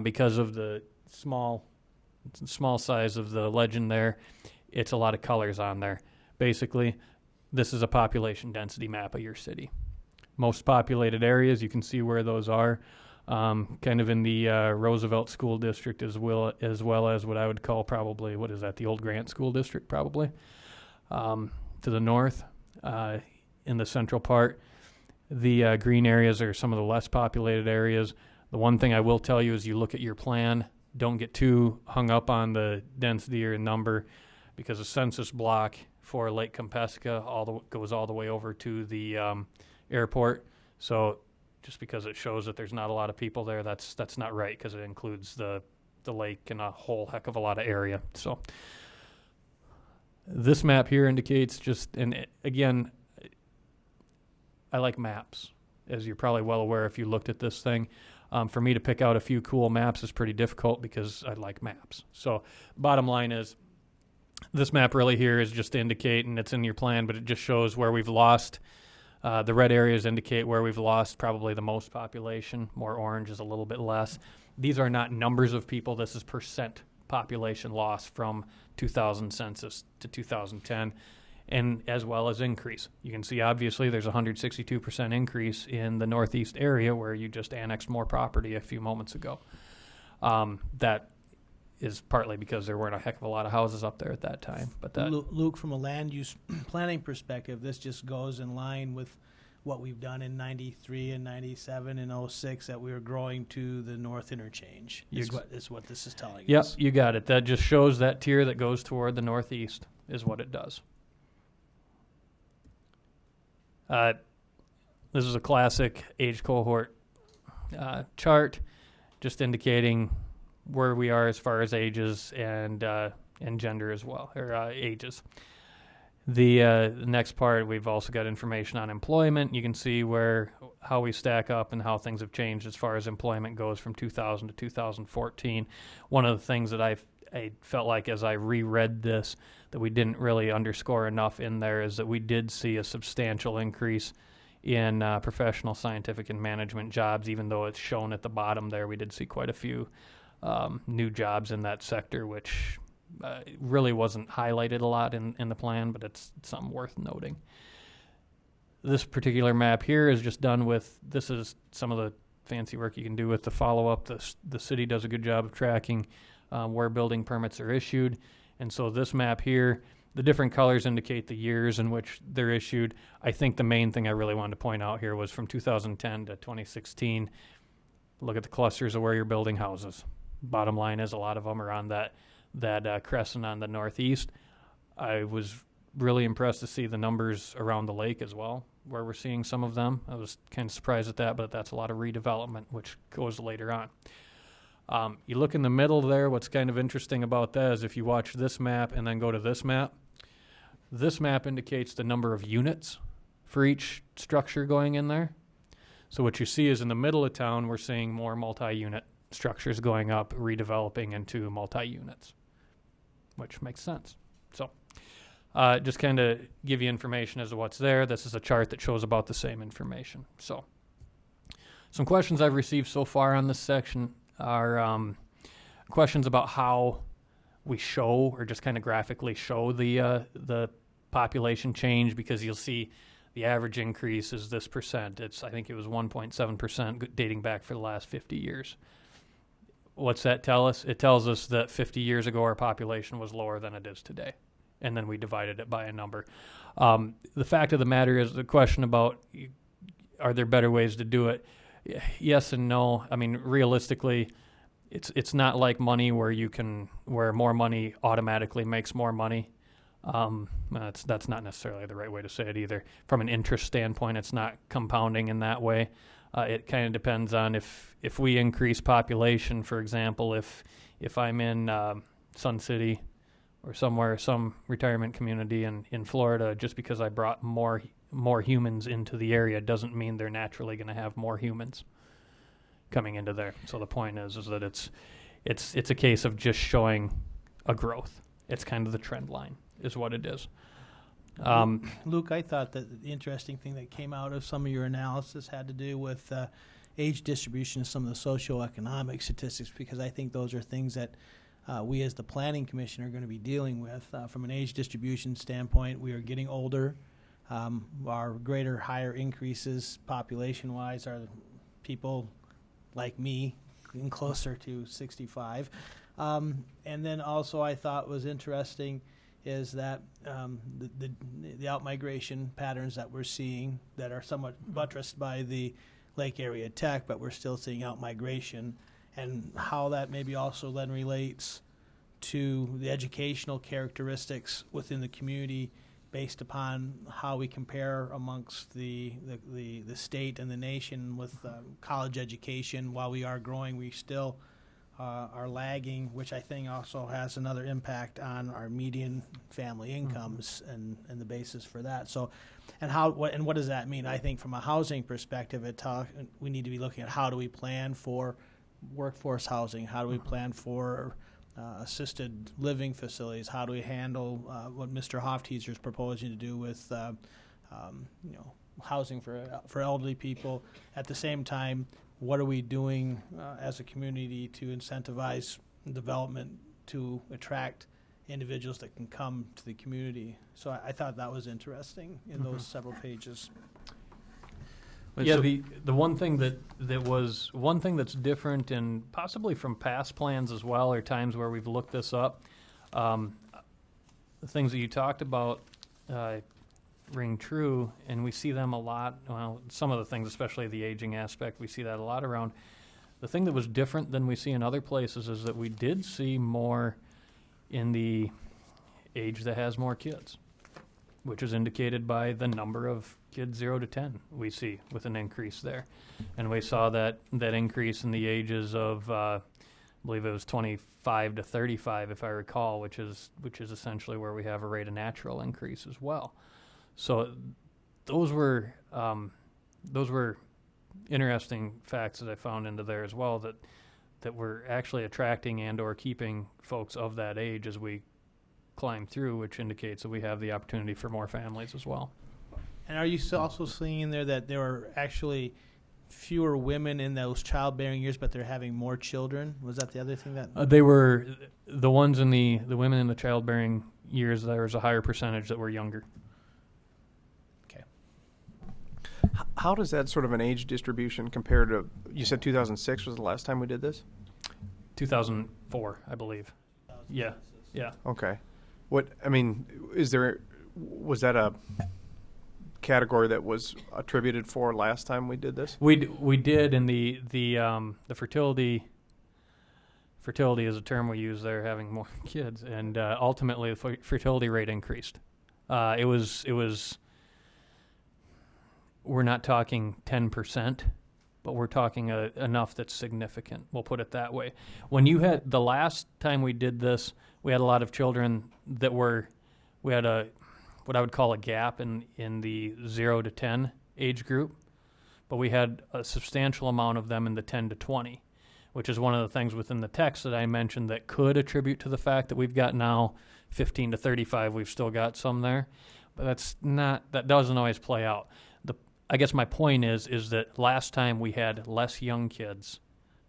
because of the small size of the legend there, it's a lot of colors on there. Basically, this is a population density map of your city. Most populated areas, you can see where those are, kind of in the Roosevelt School District as well as what I would call probably, the Old Grant School District probably, to the north, in the central part. The green areas are some of the less populated areas. The one thing I will tell you is you look at your plan, don't get too hung up on the density or number, because a census block for Lake Compesca goes all the way over to the airport. So just because it shows that there's not a lot of people there, that's not right, because it includes the lake and a whole heck of a lot of area. So this map here indicates and again, I like maps, as you're probably well aware if you looked at this thing. For me to pick out a few cool maps is pretty difficult because I like maps. So bottom line is, this map really here is just to indicate, and it's in your plan, but it just shows where we've lost. The red areas indicate where we've lost probably the most population. More orange is a little bit less. These are not numbers of people. This is percent population loss from 2000 census to 2010, and as well as increase. You can see obviously there's a 162% increase in the northeast area where you just annexed more property a few moments ago. That is partly because there weren't a heck of a lot of houses up there at that time. But that Luke, from a land use planning perspective, this just goes in line with what we've done in 93 and 97 and 06, that we were growing to the north interchange, is what this is telling Yep, us. you got it. That just shows that tier that goes toward the northeast is what it does. This is a classic age cohort chart, just indicating where we are as far as ages and gender as well, or ages. The next part, we've also got information on employment. You can see how we stack up and how things have changed as far as employment goes from 2000 to 2014. One of the things that I felt like as I reread this that we didn't really underscore enough in there is that we did see a substantial increase in professional, scientific, and management jobs. Even though it's shown at the bottom there, we did see quite a few new jobs in that sector, which really wasn't highlighted a lot in the plan, but it's something worth noting. This particular map here is just done with, this is some of the fancy work you can do with the follow-up. The city does a good job of tracking where building permits are issued. And so this map here, the different colors indicate the years in which they're issued. I think the main thing I really wanted to point out here was from 2010 to 2016. Look at the clusters of where you're building houses. Bottom line is a lot of them are on that crescent on the northeast. I was really impressed to see the numbers around the lake as well, where we're seeing some of them. I was kind of surprised at that, but that's a lot of redevelopment, which goes later on. You look in the middle there, what's kind of interesting about that is if you watch this map and then go to this map indicates the number of units for each structure going in there. So what you see is in the middle of town, we're seeing more multi-unit structures going up, redeveloping into multi-units, which makes sense. So just kind of give you information as to what's there. This is a chart that shows about the same information. So some questions I've received so far on this section are questions about how we show or just kind of graphically show the population change, because you'll see the average increase is this percent. I think it was 1.7% dating back for the last 50 years. What's that tell us? It tells us that 50 years ago our population was lower than it is today, and then we divided it by a number. The fact of the matter is the question about are there better ways to do it? Yes and no. I mean, realistically, it's not like money where more money automatically makes more money. That's not necessarily the right way to say it either. From an interest standpoint, it's not compounding in that way. It kind of depends on if we increase population, for example, if I'm in Sun City or somewhere, some retirement community in Florida, just because I brought more humans into the area doesn't mean they're naturally going to have more humans coming into there. So the point is that it's a case of just showing a growth. It's kind of the trend line is what it is. Luke, I thought that the interesting thing that came out of some of your analysis had to do with age distribution and some of the socioeconomic statistics, because I think those are things that we as the Planning Commission are going to be dealing with. From an age distribution standpoint, we are getting older. Our higher increases population-wise are people like me, getting closer to 65. And then also I thought was interesting is that the out-migration patterns that we're seeing that are somewhat buttressed by the Lake Area Tech, but we're still seeing out-migration, and how that maybe also then relates to the educational characteristics within the community based upon how we compare amongst the state and the nation with college education. While we are growing, we still are lagging, which I think also has another impact on our median family incomes and the basis for that. So, and what does that mean? I think from a housing perspective, we need to be looking at how do we plan for workforce housing, how do we plan for assisted living facilities, how do we handle what Mr. Hofteaser is proposing to do with housing for elderly people. At the same time, what are we doing as a community to incentivize development to attract individuals that can come to the community? So I thought that was interesting in those several pages. Yeah, the one thing that's different, and possibly from past plans as well, or times where we've looked this up, the things that you talked about, ring true, and we see them a lot. Well, some of the things, especially the aging aspect, we see that a lot around. The thing that was different than we see in other places is that we did see more in the age that has more kids, which is indicated by the number of kids 0 to 10 we see with an increase there. And we saw that increase in the ages of, I believe it was 25 to 35, if I recall, which is essentially where we have a rate of natural increase as well. So those were interesting facts that I found into there as well, that we're actually attracting and or keeping folks of that age as we climb through, which indicates that we have the opportunity for more families as well. And are you also seeing in there that there are actually fewer women in those childbearing years, but they're having more children? Was that the other thing that? They were the ones in the women in the childbearing years. There was a higher percentage that were younger. Okay. How does that sort of an age distribution compare to, you said 2006 was the last time we did this? 2004, I believe. Yeah. Okay. Was that a category that was attributed for last time we did this? We did, and the fertility is a term we use there, having more kids, and ultimately the fertility rate increased. It was we're not talking 10%, but we're talking enough that's significant. We'll put it that way. When you had the last time we did this, we had a lot of children that we had what I would call a gap in the 0 to 10 age group, but we had a substantial amount of them in the 10 to 20, which is one of the things within the text that I mentioned that could attribute to the fact that we've got now 15 to 35. We've still got some there, but that doesn't always play out. I guess my point is that last time we had less young kids.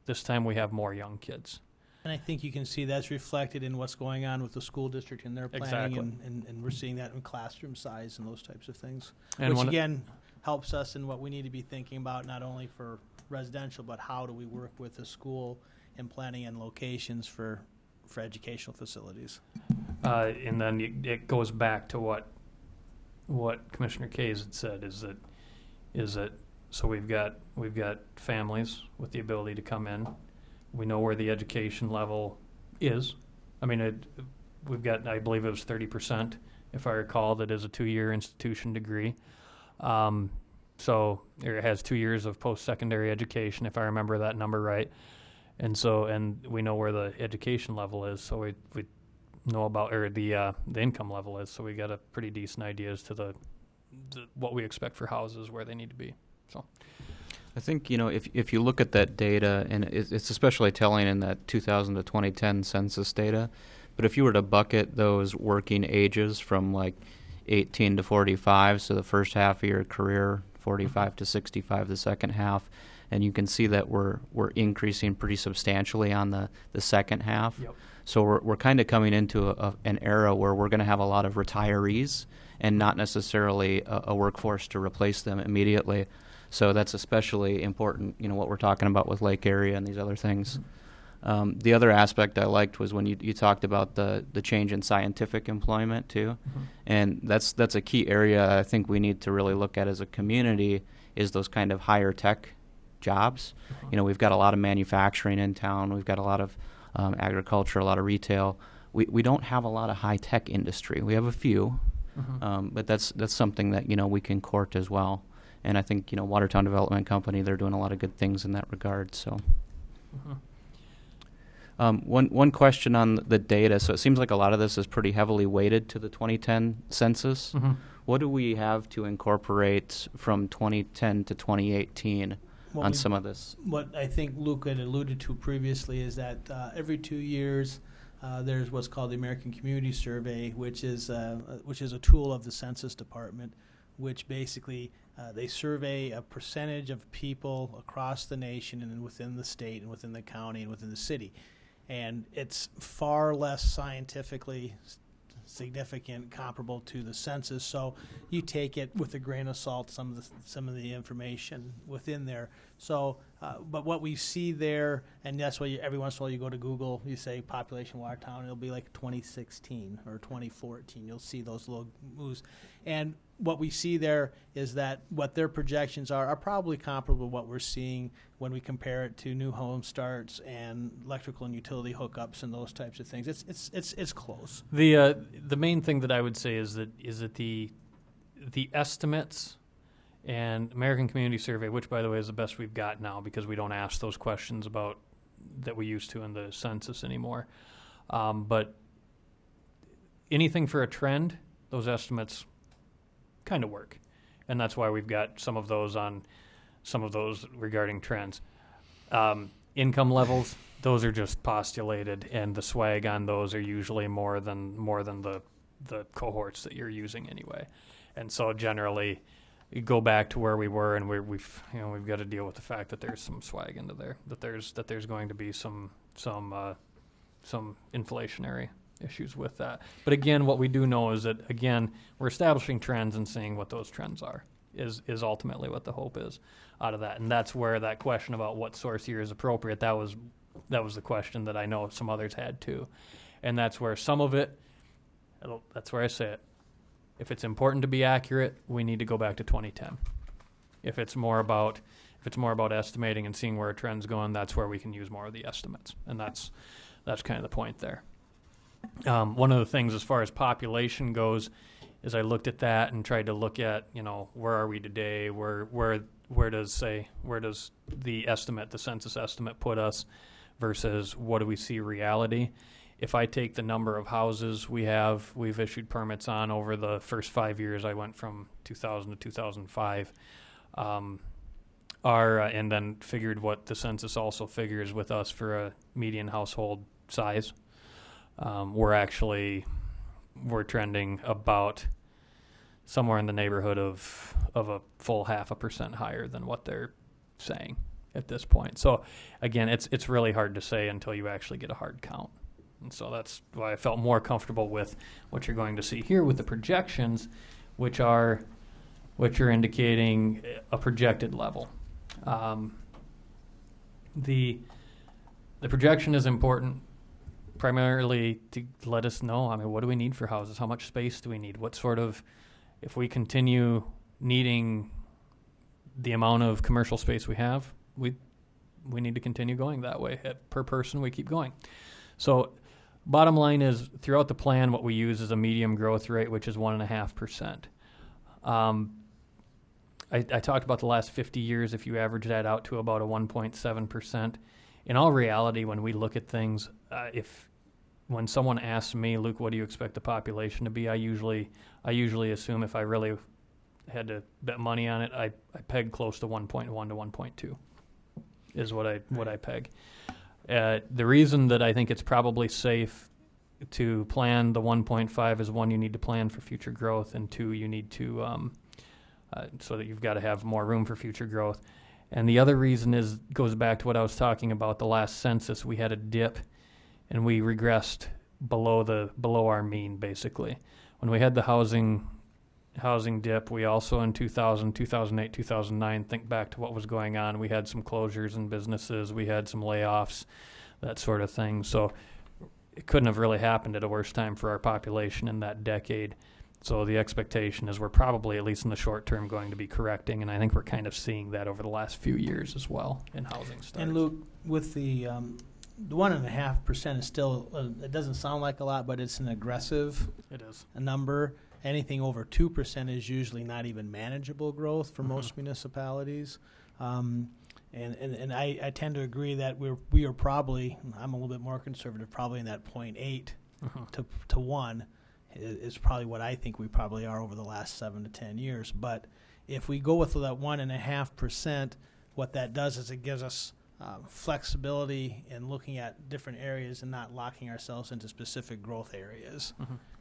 This time we have more young kids. And I think you can see that's reflected in what's going on with the school district and their planning, Exactly. and we're seeing that in classroom size and those types of things, And which again helps us in what we need to be thinking about, not only for residential, but how do we work with the school in planning and locations for educational facilities. And then it goes back to what Commissioner Kays had said, is that so we've got families with the ability to come in. We know where the education level is. I mean, we've got, I believe it was 30%, if I recall, that is a 2-year institution degree. So it has 2 years of post-secondary education, if I remember that number right. And we know where the education level is, so we know about, or the income level is, so we got a pretty decent idea as to what we expect for houses, where they need to be. So I think, if you look at that data, and it's especially telling in that 2000 to 2010 census data, but if you were to bucket those working ages from like 18 to 45, so the first half of your career, 45 to 65 the second half, and you can see that we're increasing pretty substantially on the second half. Yep. So we're kind of coming into an era where we're going to have a lot of retirees and not necessarily a workforce to replace them immediately. So that's especially important, what we're talking about with Lake Area and these other things. The other aspect I liked was when you talked about the change in scientific employment too. Mm-hmm. And that's a key area I think we need to really look at as a community, is those kind of higher tech jobs. Mm-hmm. We've got a lot of manufacturing in town. We've got a lot of agriculture, a lot of retail. We don't have a lot of high tech industry. We have a few, but that's something that we can court as well. And I think Watertown Development Company, they're doing a lot of good things in that regard. So, one question on the data. So it seems like a lot of this is pretty heavily weighted to the 2010 census. Mm-hmm. What do we have to incorporate from 2010 to 2018 on some of this? What I think Luke had alluded to previously is that every 2 years there's what's called the American Community Survey, which is a tool of the Census Department, which basically they survey a percentage of people across the nation and within the state and within the county and within the city. And it's far less scientifically significant comparable to the census, so you take it with a grain of salt, some of the information within there. So But what we see there, and that's why every once in a while you go to Google, you say population Watertown, it'll be like 2016 or 2014. You'll see those little moves. And what we see there is that what their projections are probably comparable to what we're seeing when we compare it to new home starts and electrical and utility hookups and those types of things. It's close. The main thing that I would say is that the estimates and American Community Survey, which by the way is the best we've got now because we don't ask those questions about that we used to in the census anymore. But anything for a trend, those estimates kind of work, and that's why we've got some of those regarding trends. Income levels, those are just postulated, and the swag on those are usually more than the cohorts that you're using anyway. And so generally, you go back to where we were, and we've got to deal with the fact that there's some swag into there, that there's going to be some inflationary issues with that. But again, what we do know is that again we're establishing trends and seeing what those trends are is ultimately what the hope is out of that. And that's where that question about what source year is appropriate, that was the question that I know some others had too. And that's where some of it, that's where I say it. If it's important to be accurate, we need to go back to 2010. If it's more about estimating and seeing where a trend's going, that's where we can use more of the estimates. And that's kind of the point there. One of the things as far as population goes is I looked at that and tried to look at, where are we today? Where does the census estimate put us versus what do we see reality? If I take the number of houses we've issued permits on over the first 5 years, I went from 2000 to 2005, and then figured what the census also figures with us for a median household size. We're trending about somewhere in the neighborhood of a full 0.5% higher than what they're saying at this point. So again, it's really hard to say until you actually get a hard count. And so that's why I felt more comfortable with what you're going to see here with the projections, which are indicating a projected level. The projection is important primarily to let us know, what do we need for houses? How much space do we need? If we continue needing the amount of commercial space we have, we need to continue going that way. Per person, we keep going. So bottom line is, throughout the plan, what we use is a medium growth rate, which is 1.5%. I talked about the last 50 years. If you average that out to about a 1.7%, in all reality, when we look at things, when someone asks me, Luke, what do you expect the population to be? I usually assume if I really had to bet money on it, I peg close to 1.1 to 1.2 is what I peg. The reason that I think it's probably safe to plan the 1.5 is, one, you need to plan for future growth, and two, you need to so that you've got to have more room for future growth. And the other reason goes back to what I was talking about. The last census, we had a dip, and we regressed below our mean, basically. When we had the housing dip, we also in 2000, 2008, 2009, think back to what was going on. We had some closures in businesses, we had some layoffs, that sort of thing. So it couldn't have really happened at a worse time for our population in that decade. So the expectation is we're probably, at least in the short term, going to be correcting, and I think we're kind of seeing that over the last few years as well in housing starts. And Luke, with the 1.5% is still, it doesn't sound like a lot, but it's an aggressive number. Anything over 2% is usually not even manageable growth for most municipalities. And I tend to agree that we are probably, I'm a little bit more conservative, probably in that 0.8 to 1 is probably what I think we probably are over the last 7 to 10 years. But if we go with that 1.5%, what that does is it gives us flexibility in looking at different areas and not locking ourselves into specific growth areas.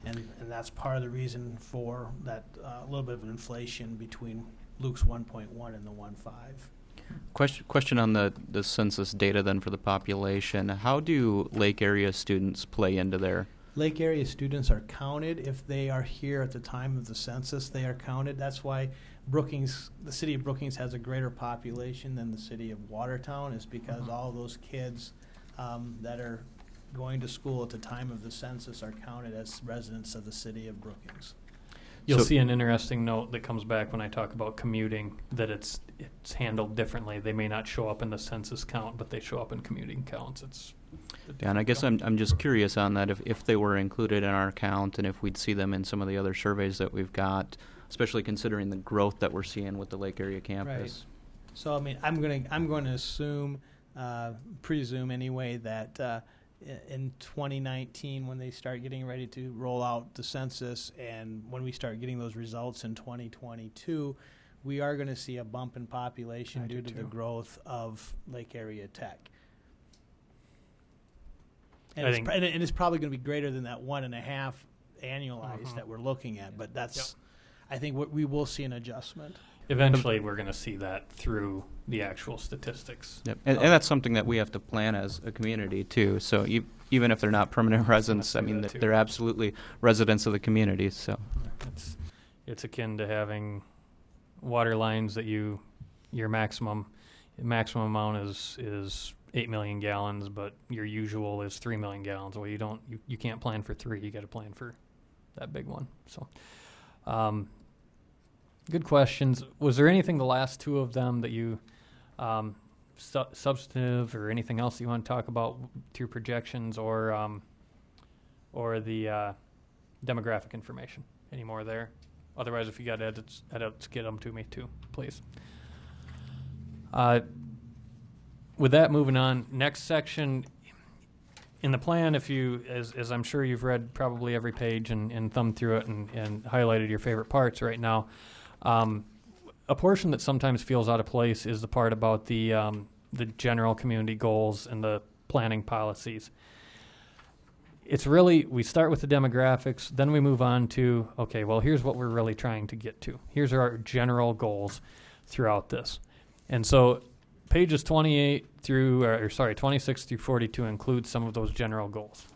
And that's part of the reason for that little bit of an inflation between Luke's 1.1 and the 1.5. Question on the census data then for the population. How do lake area students play into there? Lake area students are counted if they are here at the time of the census. They are counted. That's why Brookings, the city of Brookings, has a greater population than the city of Watertown, is because all those kids that are going to school at the time of the census are counted as residents of the city of Brookings. You'll see an interesting note that comes back when I talk about commuting, that it's handled differently. They may not show up in the census count, but they show up in commuting counts. Yeah, and I guess I'm just curious on that, if they were included in our count and if we'd see them in some of the other surveys that we've got, especially considering the growth that we're seeing with the Lake Area campus. Right. So I mean, I'm going to assume, presume anyway, that in 2019, when they start getting ready to roll out the census, and when we start getting those results in 2022, we are going to see a bump in population due to the growth of Lake Area Tech. And it's probably going to be greater than that 1.5 annualized that we're looking at, but that's, I think we will see an adjustment. Eventually, we're going to see that through the actual statistics. Yep. And that's something that we have to plan as a community, too. So even if they're not permanent residents, I mean, they're absolutely residents of the community. So it's akin to having water lines that your maximum amount is 8 million gallons, but your usual is 3 million gallons. Well, you can't plan for 3. You got to plan for that big one. So, good questions. Was there anything, the last two of them, that you substantive or anything else you want to talk about through projections or the demographic information? Any more there? Otherwise, if you got edits, get them to me too, please. With that, moving on, next section in the plan, if you, as I'm sure you've read probably every page and thumbed through it and highlighted your favorite parts right now, a portion that sometimes feels out of place is the part about the general community goals and the planning policies. It's really, we start with the demographics, then we move on to, okay, well, here's what we're really trying to get to. Here's our general goals throughout this. And so pages 26 through 42 include some of those general goals.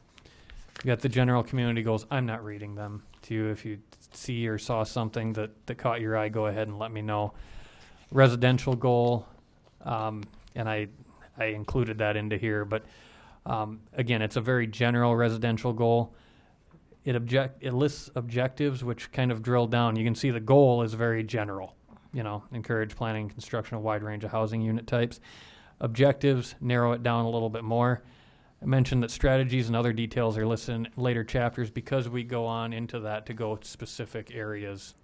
You got the general community goals. I'm not reading them to you. If you see or saw something that caught your eye, go ahead and let me know. Residential goal, and I included that into here, but again, it's a very general residential goal. It lists objectives which kind of drill down. You can see the goal is very general. Encourage planning and construction of a wide range of housing unit types. Objectives narrow it down a little bit more. I mentioned that strategies and other details are listed in later chapters because we go on into that to go to specific areas,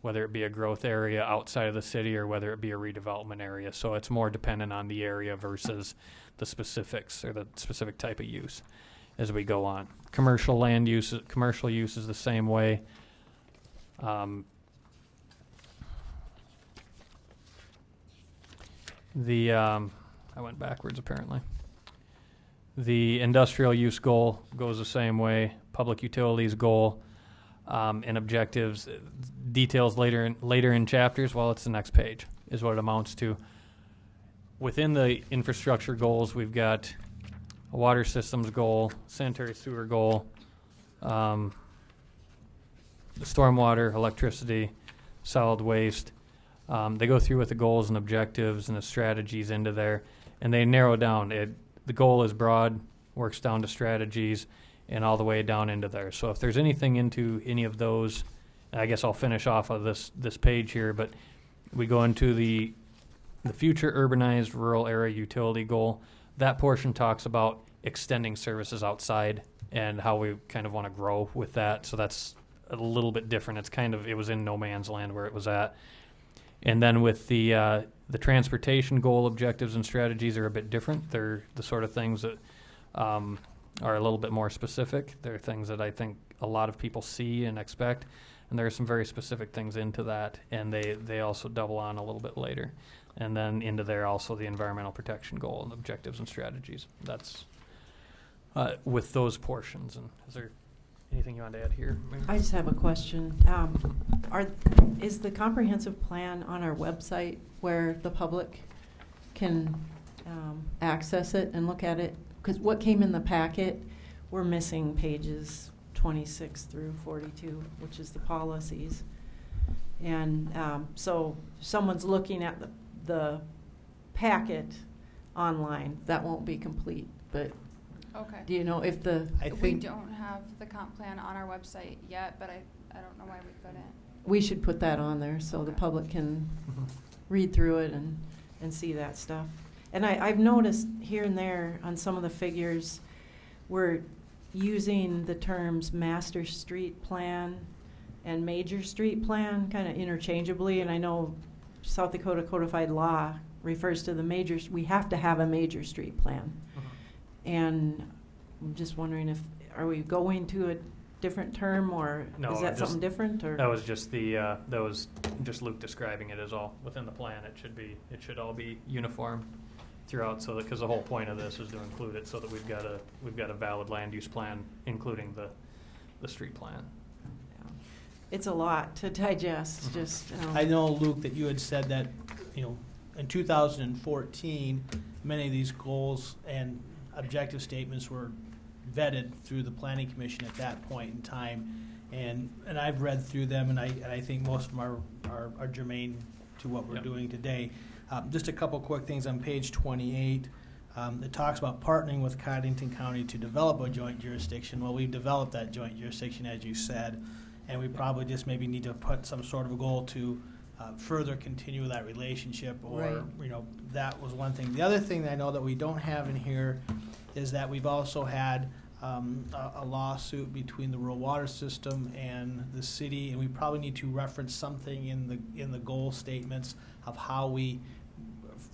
whether it be a growth area outside of the city or whether it be a redevelopment area. So it's more dependent on the area versus the specifics or the specific type of use as we go on. Commercial use is the same way. I went backwards apparently. The industrial use goal goes the same way. Public utilities goal and objectives, details later in chapters. Well, it's the next page is what it amounts to. Within the infrastructure goals, we've got a water systems goal, sanitary sewer goal, the stormwater, electricity, solid waste. They go through with the goals and objectives and the strategies into there, and they narrow down. The goal is broad, works down to strategies, and all the way down into there. So if there's anything into any of those, I guess I'll finish off of this page here, but we go into the future urbanized rural area utility goal. That portion talks about extending services outside and how we kind of want to grow with that. So that's a little bit different. It was in no man's land where it was at. And then with the transportation goal objectives and strategies are a bit different. They're the sort of things that are a little bit more specific. They're things that I think a lot of people see and expect. And there are some very specific things into that, and they also double on a little bit later. And then into there also the environmental protection goal and objectives and strategies. That's with those portions. And is there anything you want to add here? I just have a question. Is the comprehensive plan on our website where the public can access it and look at it? Because what came in the packet, we're missing pages 26 through 42, which is the policies. And so someone's looking at the packet online, that won't be complete. But Okay. do you know if the... We don't have the comp plan on our website yet, but I don't know why we couldn't. We should put that on there so the public can read through it and see that stuff. And I've noticed here and there on some of the figures, we're using the terms master street plan and major street plan kind of interchangeably. And I know South Dakota codified law refers to the major, we have to have a major street plan. And I'm just wondering are we going to a different term, or No, is that something different? Or that was just that was just Luke describing it as all within the plan. It should all be uniform throughout, so that, because the whole point of this is to include it so that we've got a valid land use plan, including the street plan. It's a lot to digest. Just I know, Luke, that you had said that, in 2014, many of these goals and objective statements were vetted through the Planning Commission at that point in time, and I've read through them, and I think most of them are germane to what we're doing today. Just a couple quick things on page 28. It talks about partnering with Cottington County to develop a joint jurisdiction. Well, we've developed that joint jurisdiction, as you said, and we probably just maybe need to put some sort of a goal to further continue that relationship, or that was one thing. The other thing that I know that we don't have in here is that we've also had a lawsuit between the rural water system and the city, and we probably need to reference something in the goal statements of how we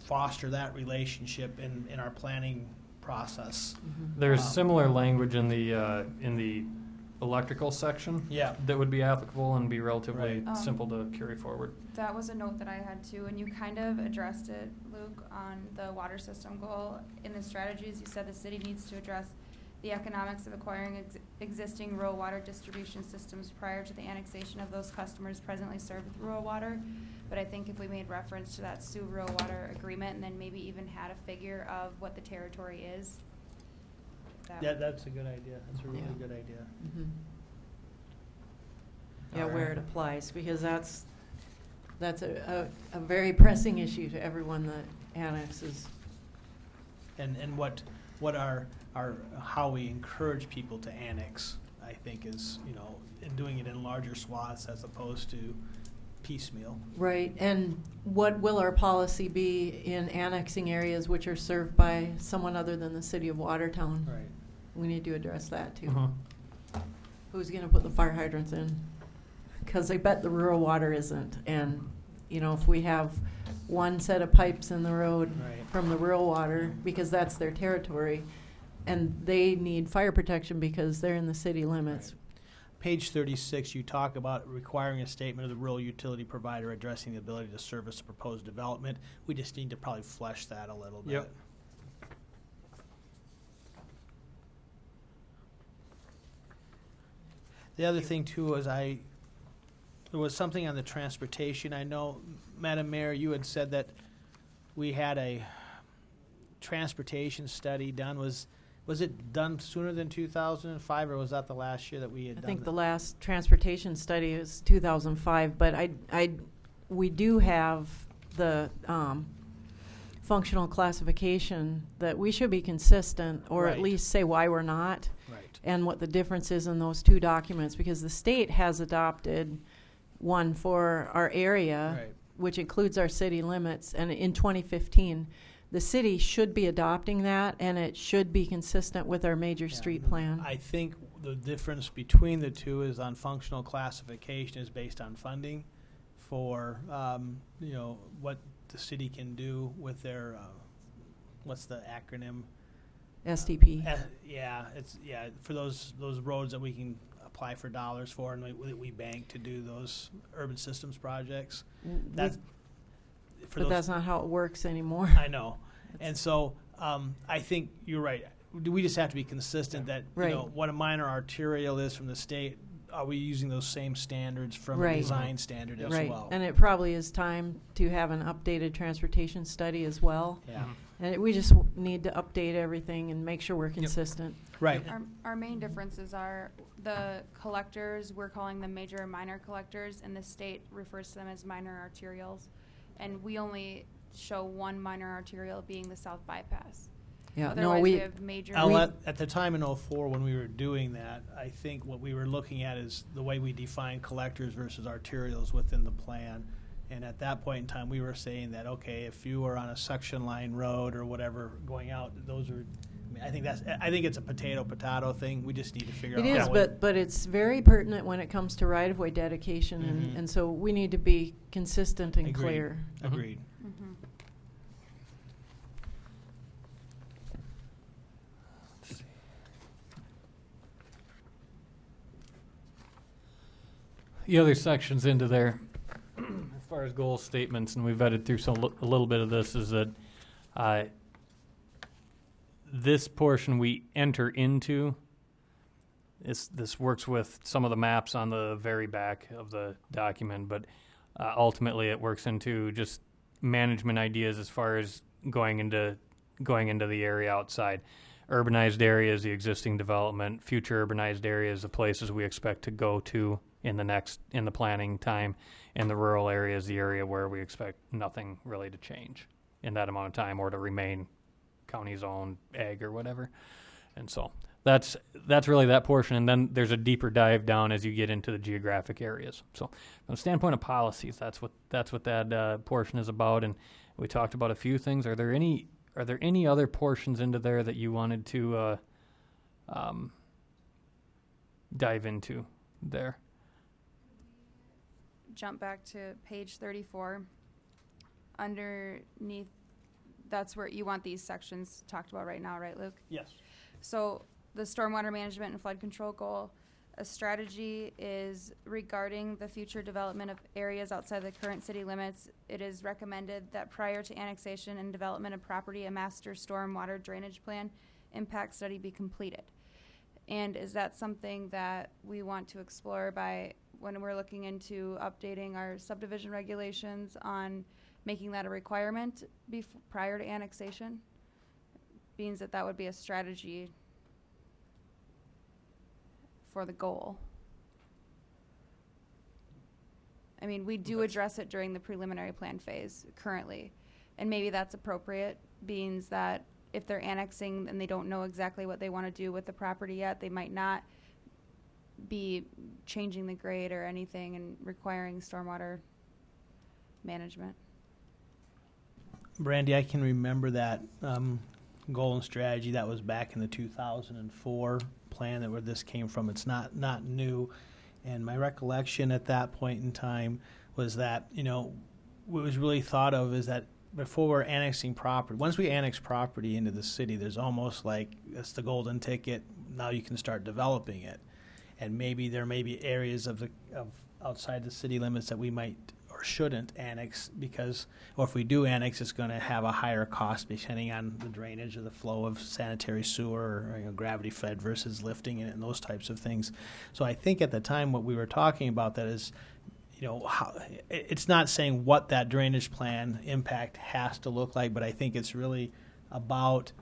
foster that relationship in our planning process. There's similar language in the electrical section that would be applicable and be relatively simple to carry forward. That was a note that I had too, and you kind of addressed it, Luke, on the water system goal. In the strategies, you said the city needs to address the economics of acquiring existing rural water distribution systems prior to the annexation of those customers presently served with rural water. But I think if we made reference to that Sioux Rural Water Agreement and then maybe even had a figure of what the territory is. That's a good idea. That's a really good idea. Yeah, where it applies, because that's a very pressing issue to everyone that annexes. And what our how we encourage people to annex, I think, is in doing it in larger swaths as opposed to piecemeal. Right, and what will our policy be in annexing areas which are served by someone other than the city of Watertown? Right. We need to address that too. Who's going to put the fire hydrants in? Because I bet the rural water isn't. And if we have one set of pipes in the road from the rural water, because that's their territory, and they need fire protection because they're in the city limits. Page 36, you talk about requiring a statement of the rural utility provider addressing the ability to service the proposed development. We just need to probably flesh that a little bit. The other thing too is there was something on the transportation. I know, Madam Mayor, you had said that we had a transportation study done. Was it done sooner than 2005, or was that the last year that we had done? I think the last transportation study is 2005, but we do have the functional classification that we should be consistent, or at least say why we're not, and what the difference is in those two documents, because the state has adopted one for our area, which includes our city limits, and in 2015. The city should be adopting that, and it should be consistent with our major street plan. I think the difference between the two is on functional classification is based on funding for, what the city can do with their, what's the acronym? SDP. For those roads that we can apply for dollars for, and we bank to do those urban systems projects. But that's not how it works anymore. I know. And so I think you're right. We just have to be consistent that what a minor arterial is from the state are we using those same standards from a Right. design standard as Right, well? and it probably is time to have an updated transportation study as well. Yeah. And we just need to update everything and make sure we're consistent. Right. Our main differences are the collectors, we're calling them major and minor collectors, and the state refers to them as minor arterials. And we only show one minor arterial being the south bypass. Yeah, Otherwise, no, we have major. At the time in '04 when we were doing that, I think what we were looking at is the way we define collectors versus arterials within the plan. And at that point in time, we were saying that, okay, if you are on a suction line road or whatever going out, those are, I think it's a potato thing. We just need to figure out. It is, how we- but it's very pertinent when it comes to right-of-way dedication, Mhm. and so we need to be consistent and Agreed. clear. Agreed. Mhm. The other sections into there, as far as goal statements, and we've vetted through a little bit of this, is that this portion we enter into, this works with some of the maps on the very back of the document, but ultimately it works into just management ideas as far as going into the area outside. Urbanized areas, the existing development, future urbanized areas, the places we expect to go to in the planning time, and the rural areas, the area where we expect nothing really to change in that amount of time or to remain county's own ag or whatever. And so that's really that portion, and then there's a deeper dive down as you get into the geographic areas. So from the standpoint of policies, that's what that portion is about. And we talked about a few things. Are there any other portions into there that you wanted to dive into there? Jump back to page 34. Underneath, that's where you want these sections talked about right now, right, Luke? Yes. So the stormwater management and flood control goal, a strategy is regarding the future development of areas outside the current city limits. It is recommended that prior to annexation and development of property, a master stormwater drainage plan impact study be completed. And is that something that we want to explore by when we're looking into updating our subdivision regulations on making that a requirement prior to annexation? Means that would be a strategy for the goal. I mean, we do address it during the preliminary plan phase currently, and maybe that's appropriate, being that if they're annexing and they don't know exactly what they want to do with the property yet, they might not be changing the grade or anything and requiring stormwater management. Brandy, I can remember that goal and strategy. That was back in the 2004 plan that where this came from. It's not new. And my recollection at that point in time was that, what was really thought of is that before we're annexing property, once we annex property into the city, there's almost like that's the golden ticket. Now you can start developing it. And maybe there may be areas of outside the city limits that we might or shouldn't annex or if we do annex, it's going to have a higher cost depending on the drainage or the flow of sanitary sewer or gravity fed versus lifting it and those types of things. So I think at the time what we were talking about that is, it's not saying what that drainage plan impact has to look like, but I think it's really about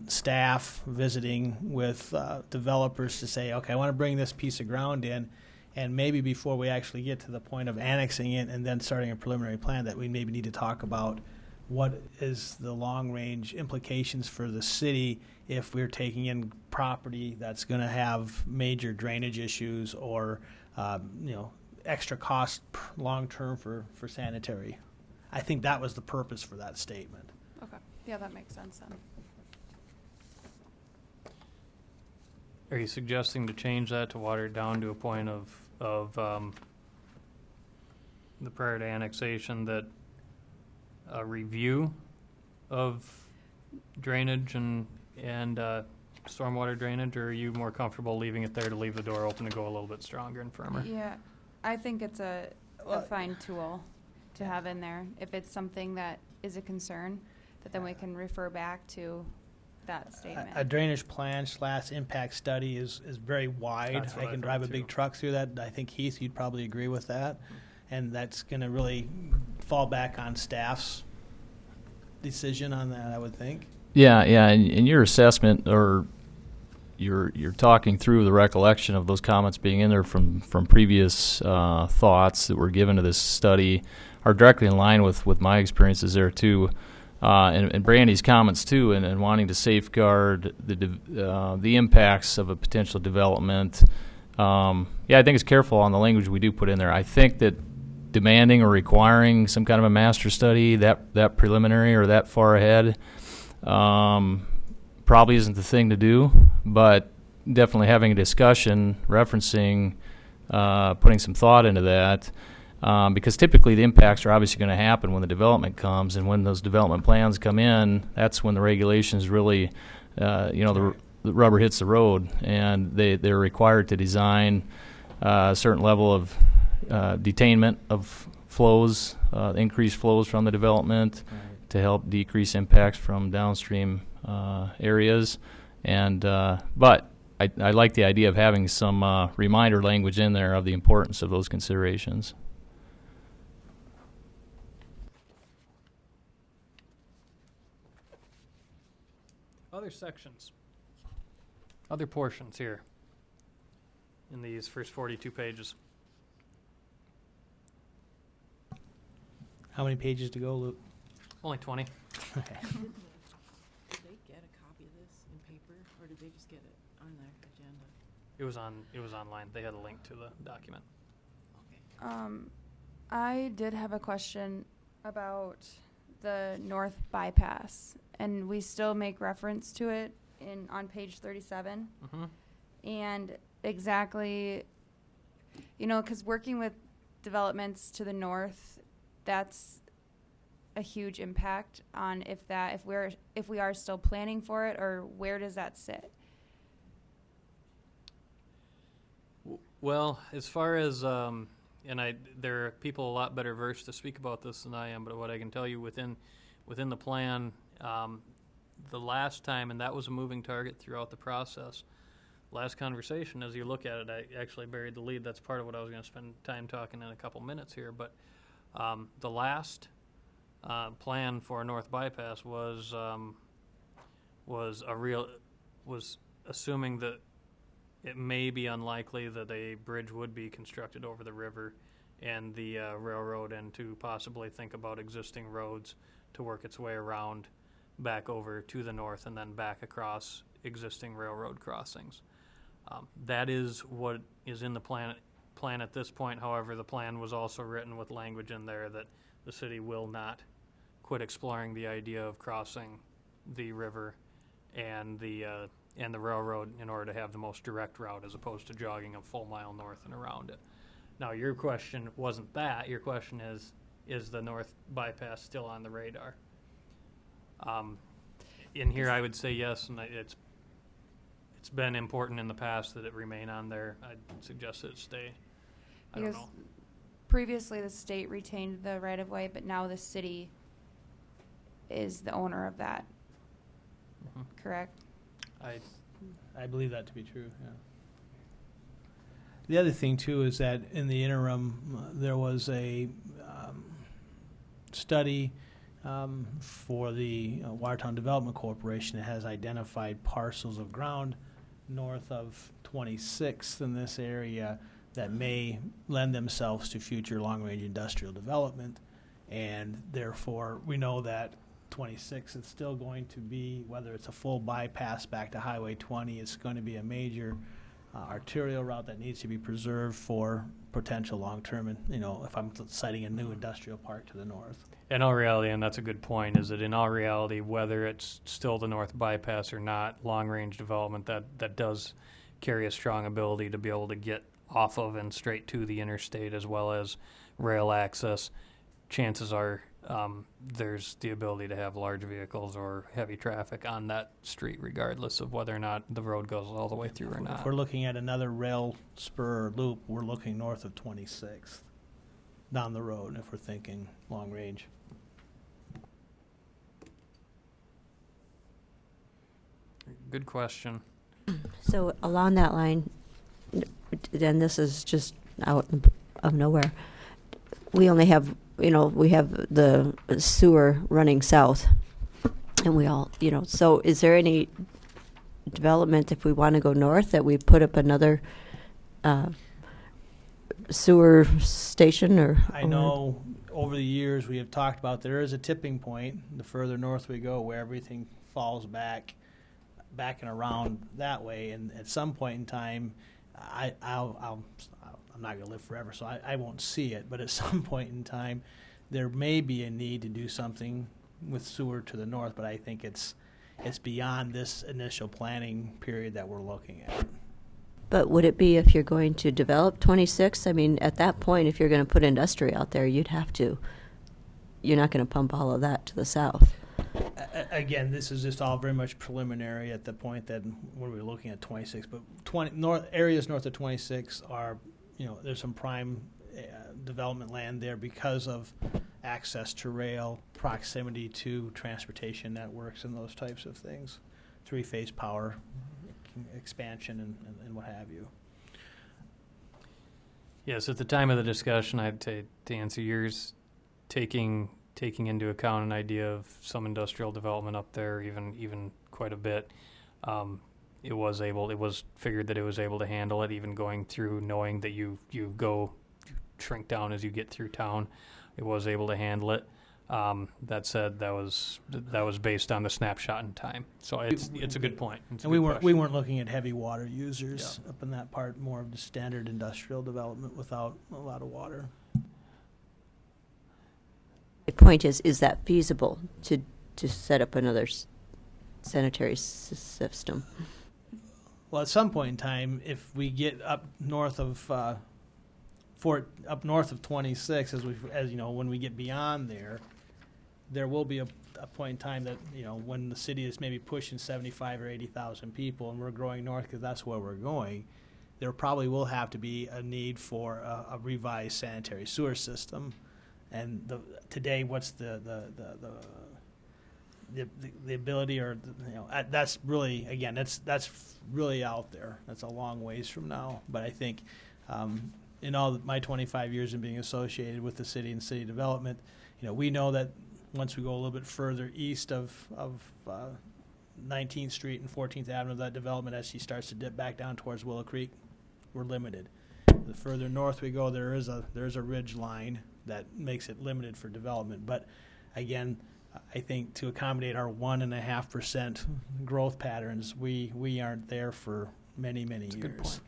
staff visiting with developers to say, okay, I want to bring this piece of ground in, and maybe before we actually get to the point of annexing it and then starting a preliminary plan, that we maybe need to talk about what is the long-range implications for the city if we're taking in property that's going to have major drainage issues or, extra cost long-term for sanitary. I think that was the purpose for that statement. Okay. Yeah, that makes sense then. Are you suggesting to change that to water it down to a point of the prior to annexation that a review of drainage and stormwater drainage, or are you more comfortable leaving it there to leave the door open to go a little bit stronger and firmer? Yeah, I think it's a fine tool to have in there. If it's something that is a concern, that then we can refer back to that statement. A drainage plan / impact study is very wide. That's what I I can thought drive a too. big truck through that. I think, Heath, you'd probably agree with that. And that's going to really fall back on staff's decision on that, I would think. Yeah, and your assessment, or you're talking through the recollection of those comments being in there from previous thoughts that were given to this study are directly in line with my experiences there too, and Brandy's comments too, and wanting to safeguard the impacts of a potential development. I think it's careful on the language we do put in there. I think that demanding or requiring some kind of a master study that preliminary or that far ahead probably isn't the thing to do, but definitely having a discussion referencing putting some thought into that, because typically the impacts are obviously going to happen when the development comes, and when those development plans come in, that's when the regulations really the rubber hits the road, and they're required to design a certain level of detainment of flows, increased flows from the development to help decrease impacts from downstream areas. And but I like the idea of having some reminder language in there of the importance of those considerations. Other sections, other portions here in these first 42 pages. How many pages to go, Luke? Only 20. Okay. Did they get a copy of this in paper, or did they just get it on their agenda? It was online. They had a link to the document. I did have a question about the north bypass, and we still make reference to it on page 37. Mm-hmm. And exactly, because working with developments to the north, that's a huge impact on if we are still planning for it, or where does that sit? Well, as far as there are people a lot better versed to speak about this than I am, but what I can tell you within the plan, the last time, and that was a moving target throughout the process. Last conversation, as you look at it, I actually buried the lead. That's part of what I was going to spend time talking in a couple minutes here. But the last plan for a north bypass was assuming that it may be unlikely that a bridge would be constructed over the river and the railroad, and to possibly think about existing roads to work its way around back over to the north and then back across existing railroad crossings. That is what is in the plan at this point. However, the plan was also written with language in there that the city will not quit exploring the idea of crossing the river and the railroad in order to have the most direct route, as opposed to jogging a full mile north and around it. Now, your question wasn't that. Your question is the north bypass still on the radar? In here, I would say yes, and it's been important in the past that it remain on there. I'd suggest that it stay. I don't know. Previously the state retained the right-of-way, but now the city is the owner of that. Mm-hmm. Correct? I believe that to be true, yeah. The other thing, too, is that in the interim, there was a study for the Watertown Development Corporation that has identified parcels of ground north of 26th in this area that may lend themselves to future long-range industrial development, and therefore we know that 26 is still going to be, whether it's a full bypass back to Highway 20, it's going to be a major arterial route that needs to be preserved for potential long-term, and if I'm citing a new industrial park to the north. In all reality, and that's a good point, is that in all reality, whether it's still the north bypass or not, long-range development that does carry a strong ability to be able to get off of and straight to the interstate, as well as rail access, chances are there's the ability to have large vehicles or heavy traffic on that street, regardless of whether or not the road goes all the way through or not. If we're looking at another rail spur or loop, we're looking north of 26th down the road if we're thinking long range. Good question. So along that line, then this is just out of nowhere. We only have, we have the sewer running south, and we all, so is there any development if we want to go north that we put up another sewer station or? I know over the years we have talked about there is a tipping point the further north we go where everything falls back and around that way, and at some point in time I'm not going to live forever, so I won't see it, but at some point in time there may be a need to do something with sewer to the north, but I think it's beyond this initial planning period that we're looking at. But would it be if you're going to develop 26? I mean, at that point, if you're going to put industry out there, you're not going to pump all of that to the south. Again, this is just all very much preliminary at the point that when we're looking at 26. But areas north of 26 are, there's some prime development land there because of access to rail, proximity to transportation networks, and those types of things, three-phase power expansion and what have you. Yes, at the time of the discussion, I'd say to answer yours, taking into account an idea of some industrial development up there, even quite a bit, it was figured that it was able to handle it, even going through, knowing that you shrink down as you get through town. It was able to handle it. That said, that was based on the snapshot in time. So it's a good point. And we weren't looking at heavy water users up in that part, more of the standard industrial development without a lot of water. The point is that feasible to set up another sanitary system? Well, at some point in time, if we get up north of 26, as when we get beyond there will be a point in time that when the city is maybe pushing 75 or 80,000 people, and we're growing north because that's where we're going, there probably will have to be a need for a revised sanitary sewer system. And today, what's the ability, or that's really, again, that's really out there. That's a long ways from now. But I think in all my 25 years of being associated with the city and city development, we know that once we go a little bit further east of 19th Street and 14th Avenue, that development, as she starts to dip back down towards Willow Creek, we're limited. The further north we go, there is a ridge line that makes it limited for development. But again, I think to accommodate our 1.5% growth patterns, we aren't there for many years. Good point.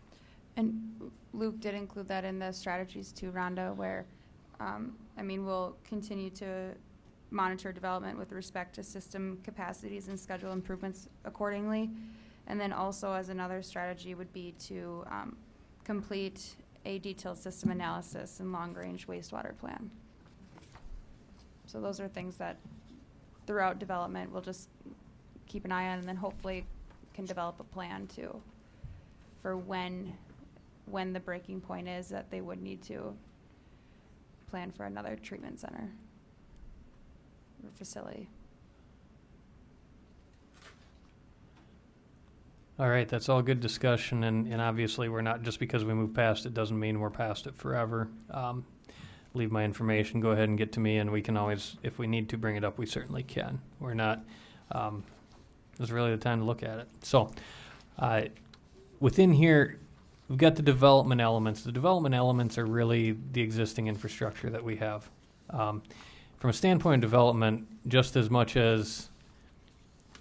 And Luke did include that in the strategies too, Rhonda, where we'll continue to monitor development with respect to system capacities and schedule improvements accordingly. And then also, as another strategy, would be to complete a detailed system analysis and long-range wastewater plan. So those are things that throughout development we'll just keep an eye on, and then hopefully can develop a plan too for when the breaking point is that they would need to plan for another treatment center or facility. All right, that's all good discussion, and obviously we're not, just because we move past it doesn't mean we're past it forever. Leave my information, go ahead and get to me, and we can always, if we need to bring it up, we certainly can. We're not, it's really the time to look at it. So, within here, we've got the development elements. The development elements are really the existing infrastructure that we have. From a standpoint of development, just as much as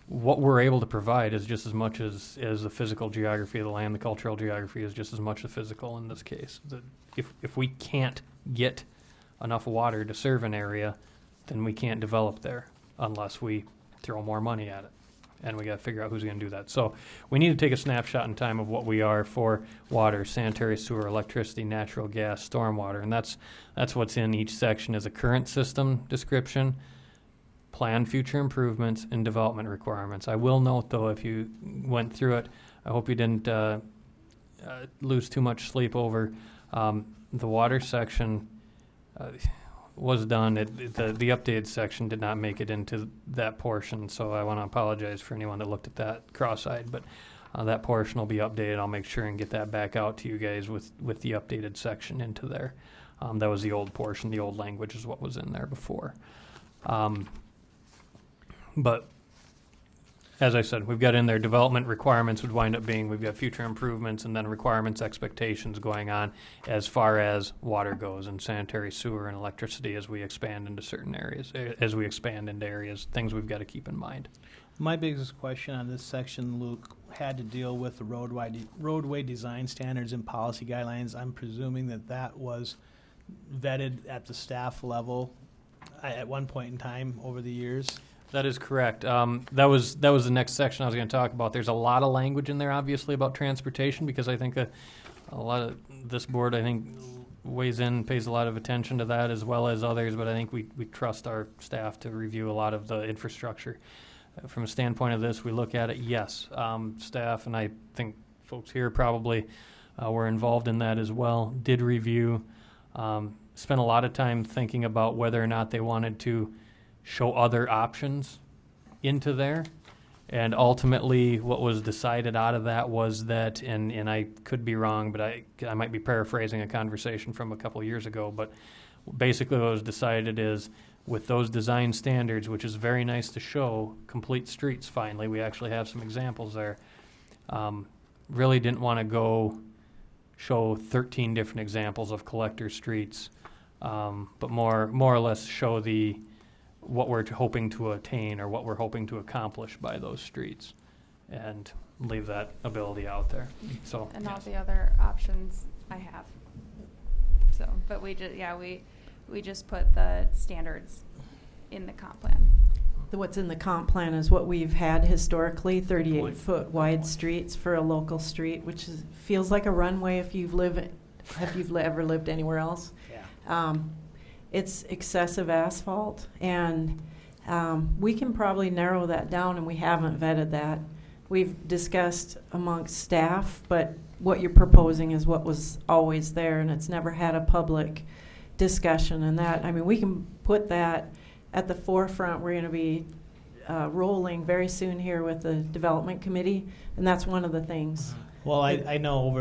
what we're able to provide is just as much as the physical geography of the land. The cultural geography is just as much the physical in this case. If we can't get enough water to serve an area, then we can't develop there unless we throw more money at it. And we got to figure out who's going to do that. So we need to take a snapshot in time of what we are for water, sanitary sewer, electricity, natural gas, stormwater. And that's what's in each section as a current system description, plan future improvements, and development requirements. I will note, though, if you went through it, I hope you didn't lose too much sleep over the water section. was done, the updated section did not make it into that portion, so I want to apologize for anyone that looked at that cross-eyed, but that portion will be updated. I'll make sure and get that back out to you guys with the updated section into there. That was the old portion. The old language is what was in there before. But as I said, we've got in there development requirements would wind up being we've got future improvements and then requirements, expectations going on as far as water goes and sanitary sewer and electricity as we expand into certain areas, things we've got to keep in mind. My biggest question on this section, Luke, had to deal with the roadway design standards and policy guidelines. I'm presuming that was vetted at the staff level at one point in time over the years. That is correct. That was the next section I was going to talk about. There's a lot of language in there, obviously, about transportation, because I think a lot of this board, I think, weighs in, pays a lot of attention to that as well as others, but I think we trust our staff to review a lot of the infrastructure. From a standpoint of this, we look at it, yes, staff, and I think folks here probably were involved in that as well, did review, spent a lot of time thinking about whether or not they wanted to show other options into there. And ultimately, what was decided out of that was that, and I could be wrong, but I might be paraphrasing a conversation from a couple of years ago, but basically what was decided is with those design standards, which is very nice to show complete streets finally, we actually have some examples there, really didn't want to go show 13 different examples of collector streets, but more or less show what we're hoping to attain or what we're hoping to accomplish by those streets, and leave that ability out there. So and yes. all the other options I have. So, but we just put the standards in the comp plan. What's in the comp plan is what we've had historically, 38-foot wide streets for a local street, which feels like a runway if you've ever lived anywhere else. Yeah. It's excessive asphalt, and we can probably narrow that down, and we haven't vetted that. We've discussed amongst staff, but what you're proposing is what was always there, and it's never had a public discussion. And that, I mean, we can put that at the forefront. We're going to be rolling very soon here with the development committee, and that's one of the things. Well, I know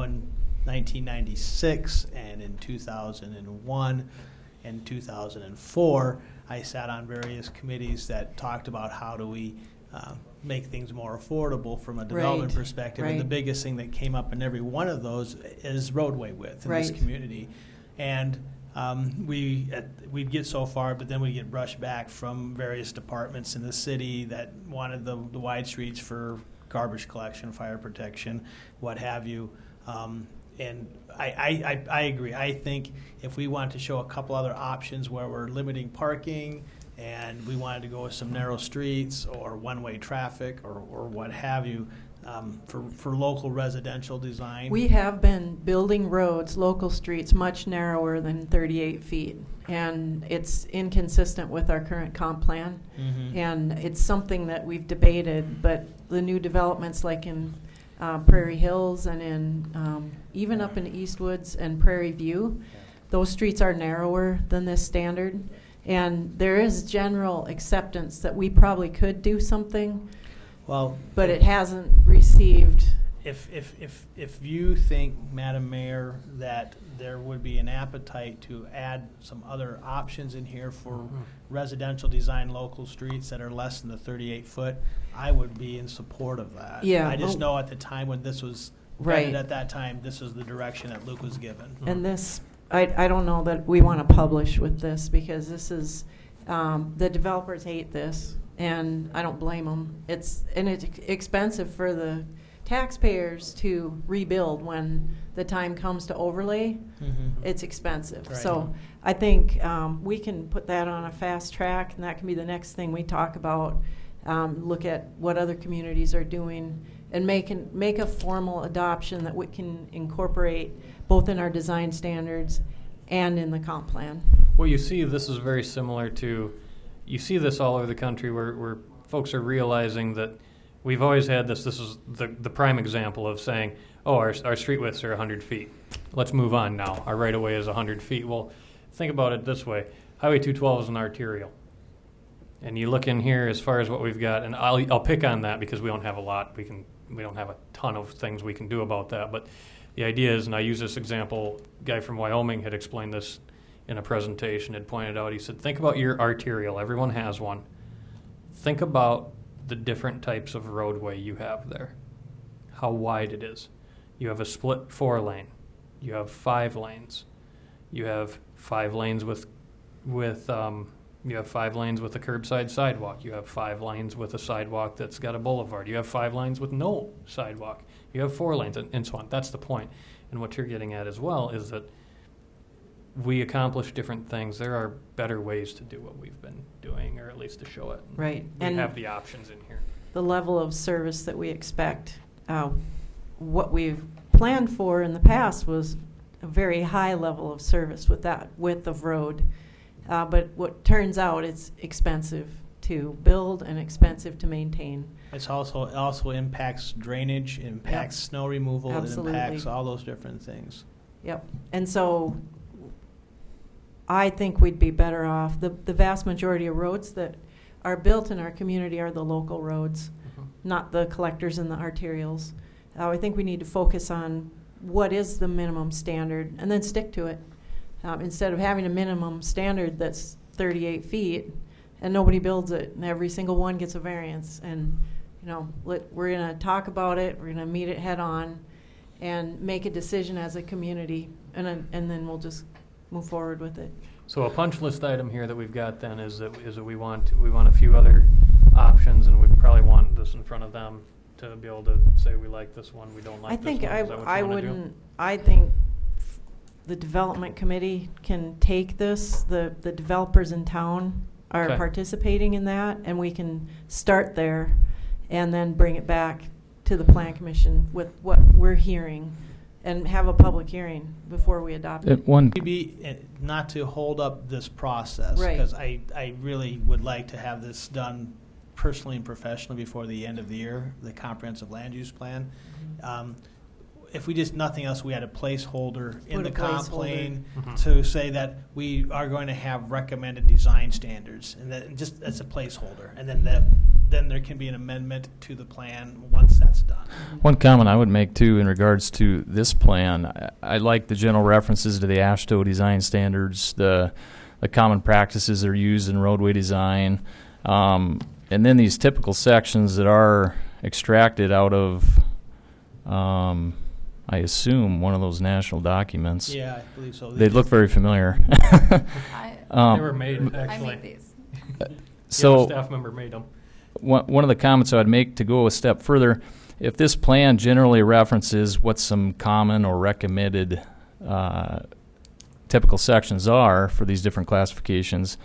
in 1996 and in 2001 and 2004, I sat on various committees that talked about how do we make things more affordable from a development perspective. And the biggest thing that came up in every one of those is roadway width in this community. And we'd get so far, but then we'd get brushed back from various departments in the city that wanted the wide streets for garbage collection, fire protection, what have you. And I agree. I think if we want to show a couple other options where we're limiting parking and we wanted to go with some narrow streets or one-way traffic or what have you, for local residential design. We have been building roads, local streets, much narrower than 38 feet. And it's inconsistent with our current comp plan. Mm-hmm. And it's something that we've debated, but the new developments like in Prairie Hills and in even up in Eastwoods and Prairie View, those streets are narrower than this standard. And there is general acceptance that we probably could do something, but it hasn't received. If you think, Madam Mayor, that there would be an appetite to add some other options in here for residential design local streets that are less than the 38 foot, I would be in support of that. Yeah. I just know at the time when this was vetted at that time, this is the direction that Luke was given. And this, I don't know that we want to publish with this because this is, the developers hate this, and I don't blame them. It's expensive for the taxpayers to rebuild when the time comes to overlay. Mm-hmm. It's expensive. Right. So I think we can put that on a fast track, and that can be the next thing we talk about. Look at what other communities are doing and make a formal adoption that we can incorporate both in our design standards and in the comp plan. Well, you see, this is very similar to, you see this all over the country where folks are realizing that we've always had this is the prime example of saying, oh, our street widths are 100 feet. let's move on now. Our right-of-way is 100 feet. Well, think about it this way. Highway 212 is an arterial. And you look in here as far as what we've got, and I'll pick on that because we don't have a lot. We don't have a ton of things we can do about that. But the idea is, and I use this example, a guy from Wyoming had explained this in a presentation, had pointed out, he said, think about your arterial. Everyone has one. Think about the different types of roadway you have there, how wide it is. You have a split 4-lane. You have 5 lanes. You have 5 lanes with you have 5 lanes with a curbside sidewalk. You have 5 lanes with a sidewalk that's got a boulevard. You have 5 lanes with no sidewalk. You have 4 lanes, and so on. That's the point. And what you're getting at as well is that we accomplish different things. There are better ways to do what we've been doing, or at least to show it. Right. We And have the options in here. the level of service that we expect. What we've planned for in the past was a very high level of service with that width of road. But what turns out, it's expensive to build and expensive to maintain. It also impacts drainage, impacts snow removal, Absolutely. it impacts all those different things. Yep. And so I think we'd be better off. The vast majority of roads that are built in our community are the local roads, not the collectors and the arterials. I think we need to focus on what is the minimum standard and then stick to it. Instead of having a minimum standard that's 38 feet and nobody builds it and every single one gets a variance. And, we're going to talk about it, we're going to meet it head on and make a decision as a community, and then we'll just move forward with it. So a punch list item here that we've got then is that we want a few other options, and we probably want this in front of them to be able to say we like this one, we don't like this one. Is that what you wanna do? I think the development committee can take this. The developers in town are Okay. participating in that, and we can start there and then bring it back to the plan commission with what we're hearing and have a public hearing before we adopt it. Maybe not to hold up this process, Right. because I really would like to have this done personally and professionally before the end of the year, the comprehensive land use plan. If we just, nothing else, we had a placeholder in Put a the comp placeholder. plan to say that we are going to have recommended design standards, and that just, that's a placeholder, and then there can be an amendment to the plan once that's done. One comment I would make too in regards to this plan, I like the general references to the AASHTO design standards, the common practices that are used in roadway design, and then these typical sections that are extracted out of, I assume, one of those national documents. Yeah, I believe so. They look very familiar. They were made, actually. I made these. So a staff member made them. One of the comments I would make to go a step further, if this plan generally references what some common or recommended typical sections are for these different classifications,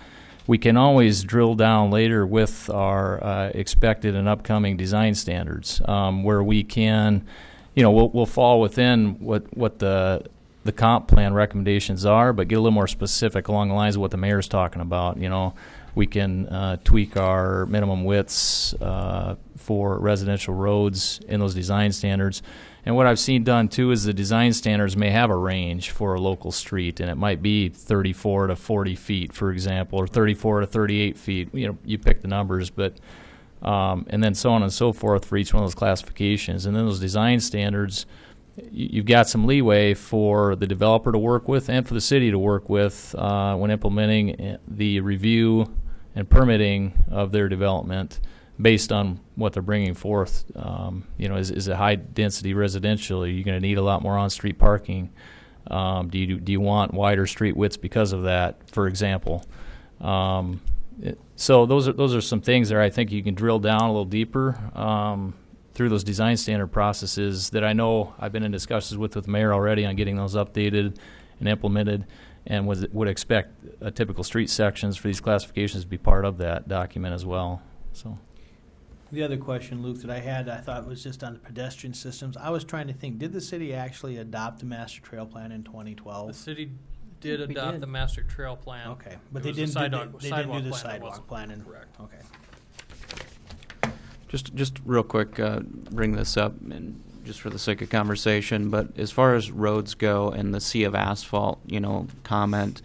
we can always drill down later with our expected and upcoming design standards, where we can, we'll fall within what the comp plan recommendations are, but get a little more specific along the lines of what the mayor's talking about. We can tweak our minimum widths for residential roads in those design standards. And what I've seen done too is the design standards may have a range for a local street, and it might be 34 to 40 feet, for example, or 34 to 38 feet. You pick the numbers, but and then so on and so forth for each one of those classifications. And then those design standards, you've got some leeway for the developer to work with and for the city to work with when implementing the review and permitting of their development based on what they're bringing forth. Is it high density residential? Are you going to need a lot more on-street parking? Do you want wider street widths because of that, for example? So those are some things there I think you can drill down a little deeper through those design standard processes that I know I've been in discussions with the mayor already on getting those updated and implemented, and would expect typical street sections for these classifications to be part of that document as well. So. The other question, Luke, that I had, I thought was just on the pedestrian systems. I was trying to think, did the city actually adopt the master trail plan in 2012? The city did We adopt did. the master trail plan. Okay, but they It was didn't, a they didn't do the plan that sidewalk wasn't plan. correct. Okay. Just real quick, bring this up, and just for the sake of conversation, but as far as roads go and the sea of asphalt, comment,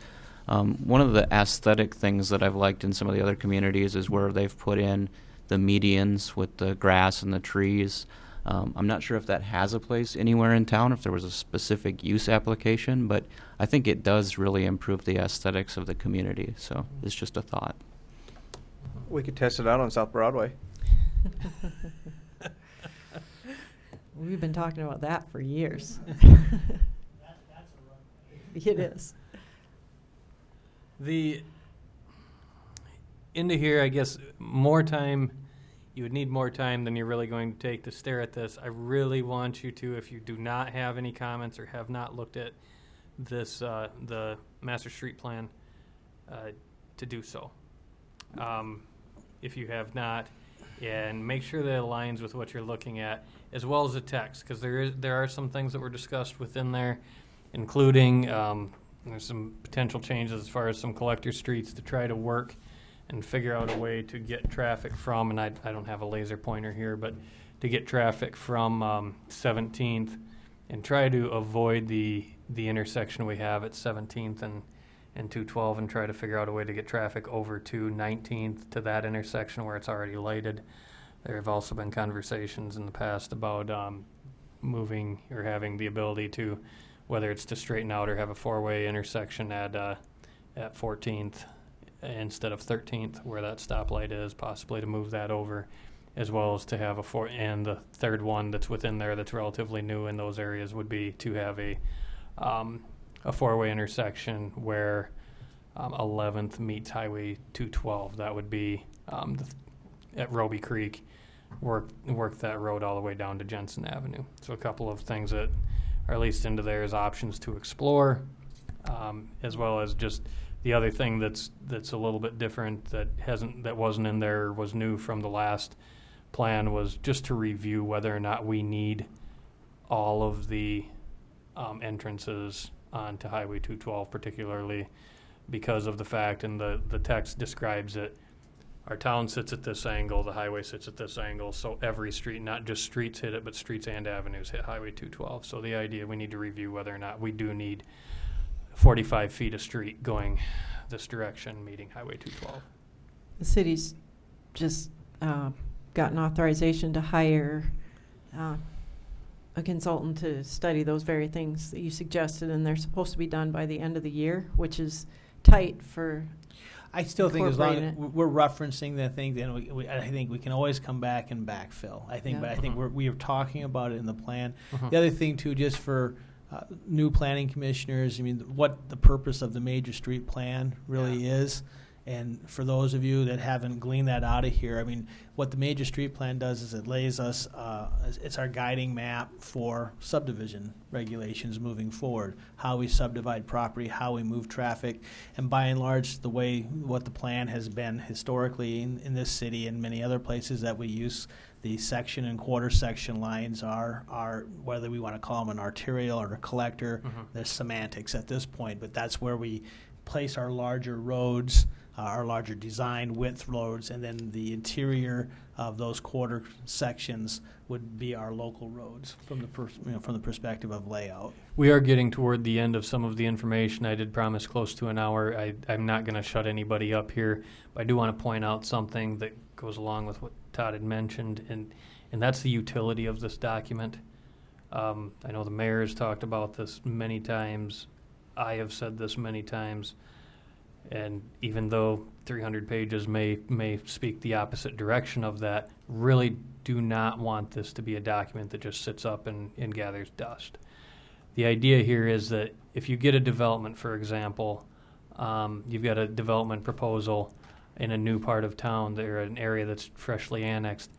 one of the aesthetic things that I've liked in some of the other communities is where they've put in the medians with the grass and the trees. I'm not sure if that has a place anywhere in town, if there was a specific use application, but I think it does really improve the aesthetics of the community. So it's just a thought. We could test it out on South Broadway. We've been talking about that for years. It is. Into here, I guess, more time. You would need more time than you're really going to take to stare at this. I really want you to, if you do not have any comments or have not looked at this, the master street plan, to do so. If you have not, and make sure that it aligns with what you're looking at, as well as the text, because there are some things that were discussed within there, including there's some potential changes as far as some collector streets to try to work and figure out a way to get traffic from, and I don't have a laser pointer here, but to get traffic from 17th and try to avoid the intersection we have at 17th and 212 and try to figure out a way to get traffic over to 19th to that intersection where it's already lighted. There have also been conversations in the past about moving or having the ability to, whether it's to straighten out or have a four-way intersection at 14th instead of 13th where that stoplight is, possibly to move that over, as well as to have and the third one that's within there that's relatively new in those areas would be to have a four-way intersection where 11th meets Highway 212. That would be at Roby Creek, work that road all the way down to Jensen Avenue. So a couple of things that are at least into there as options to explore, as well as just the other thing that's a little bit different that wasn't in there or was new from the last plan was just to review whether or not we need all of the entrances onto Highway 212, particularly because of the fact, and the text describes it, our town sits at this angle, the highway sits at this angle, so every street, not just streets hit it, but streets and avenues hit Highway 212. So the idea, we need to review whether or not we do need 45 feet of street going this direction, meeting Highway 212. The city's just gotten authorization to hire a consultant to study those very things that you suggested, and they're supposed to be done by the end of the year, which is tight for. I still think as long as we're referencing the thing, then I think we can always come back and backfill. I think, but I think we are talking about it in the plan. The other thing too, just for new planning commissioners, I mean, what the purpose of the major street plan really is. And for those of you that haven't gleaned that out of here, I mean, what the major street plan does is it lays us, it's our guiding map for subdivision regulations moving forward, how we subdivide property, how we move traffic, and by and large, the way what the plan has been historically in this city and many other places that we use the section and quarter section lines are whether we want to call them an arterial or a collector, there's semantics at this point, but that's where we place our larger roads, our larger design width roads, and then the interior of those quarter sections would be our local roads from the perspective of layout. We are getting toward the end of some of the information. I did promise close to an hour. I'm not going to shut anybody up here, but I do want to point out something that goes along with what Todd had mentioned, and that's the utility of this document. I know the mayor has talked about this many times. I have said this many times. And even though 300 pages may speak the opposite direction of that, really do not want this to be a document that just sits up and gathers dust. The idea here is that if you get a development, for example, you've got a development proposal in a new part of town, or an area that's freshly annexed,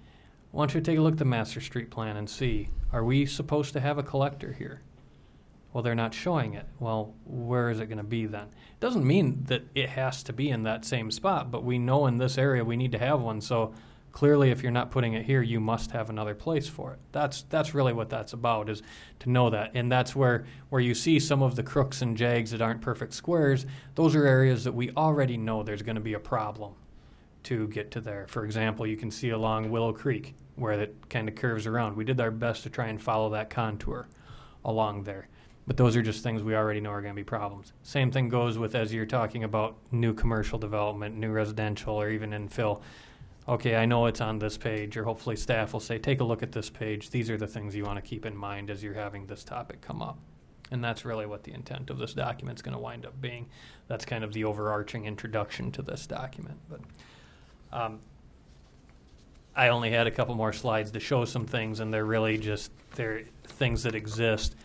I want you to take a look at the master street plan and see, are we supposed to have a collector here? Well, they're not showing it. Well, where is it going to be then? It doesn't mean that it has to be in that same spot, but we know in this area we need to have one. So clearly, if you're not putting it here, you must have another place for it. That's really what that's about, is to know that. And that's where you see some of the crooks and jags that aren't perfect squares. Those are areas that we already know there's going to be a problem. to get to there. For example, you can see along Willow Creek where it kind of curves around. We did our best to try and follow that contour along there. But those are just things we already know are going to be problems. Same thing goes with as you're talking about new commercial development, new residential, or even infill. Okay, I know it's on this page, or hopefully staff will say, take a look at this page. These are the things you want to keep in mind as you're having this topic come up. And that's really what the intent of this document is going to wind up being. That's kind of the overarching introduction to this document. But I only had a couple more slides to show some things, and they're things that exist.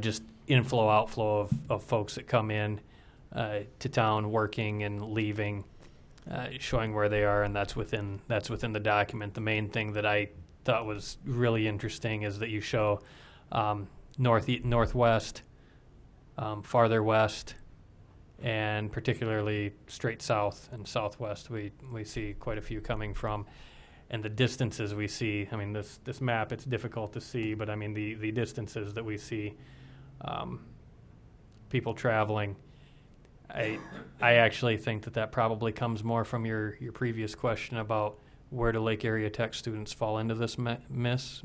Just inflow, outflow of folks that come in to town working and leaving, showing where they are, and that's within the document. The main thing that I thought was really interesting is that you show northwest, farther west, and particularly straight south and southwest. We see quite a few coming from. And the distances we see, I mean, this map, it's difficult to see, but I mean, the distances that we see people traveling, I actually think that probably comes more from your previous question about where do Lake Area Tech students fall into this mix.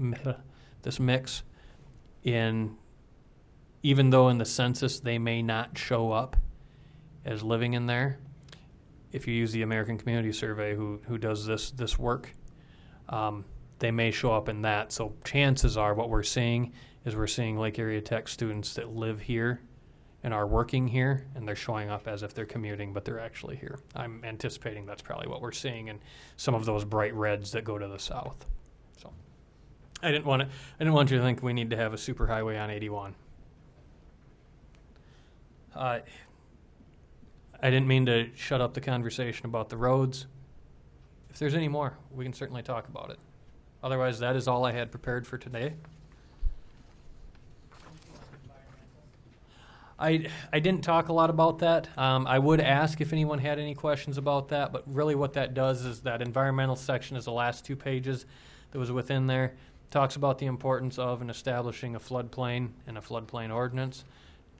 Even though in the census they may not show up as living in there, if you use the American Community Survey, who does this work, they may show up in that. So chances are what we're seeing is we're seeing Lake Area Tech students that live here and are working here, and they're showing up as if they're commuting, but they're actually here. I'm anticipating that's probably what we're seeing in some of those bright reds that go to the south. So I didn't want you to think we need to have a superhighway on 81. I didn't mean to shut up the conversation about the roads. If there's any more, we can certainly talk about it. Otherwise, that is all I had prepared for today. I didn't talk a lot about that. I would ask if anyone had any questions about that, but really what that does is that environmental section is the last 2 pages that was within there. Talks about the importance of and establishing a floodplain and a floodplain ordinance,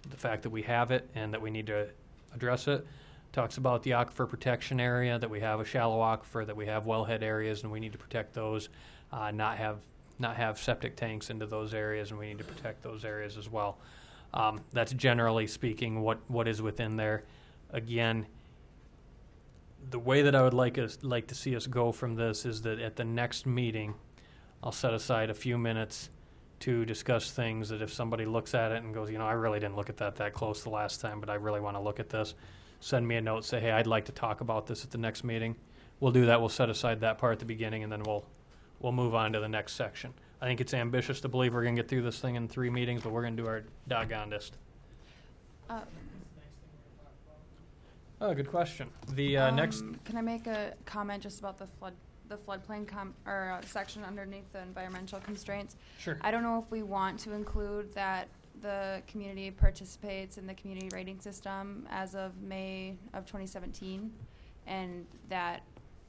the fact that we have it and that we need to address it. Talks about the aquifer protection area, that we have a shallow aquifer, that we have wellhead areas, and we need to protect those, not have septic tanks into those areas, and we need to protect those areas as well. That's generally speaking what is within there. Again, the way that I would like to see us go from this is that at the next meeting, I'll set aside a few minutes to discuss things that if somebody looks at it and goes, I really didn't look at that close the last time, but I really want to look at this. Send me a note, say, hey, I'd like to talk about this at the next meeting. We'll do that. We'll set aside that part at the beginning, and then we'll move on to the next section. I think it's ambitious to believe we're going to get through this thing in 3 meetings, but we're going to do our doggonedest. Oh, good question. The next. Can I make a comment just about the floodplain section underneath the environmental constraints? Sure. I don't know if we want to include that the community participates in the community rating system as of May of 2017, and that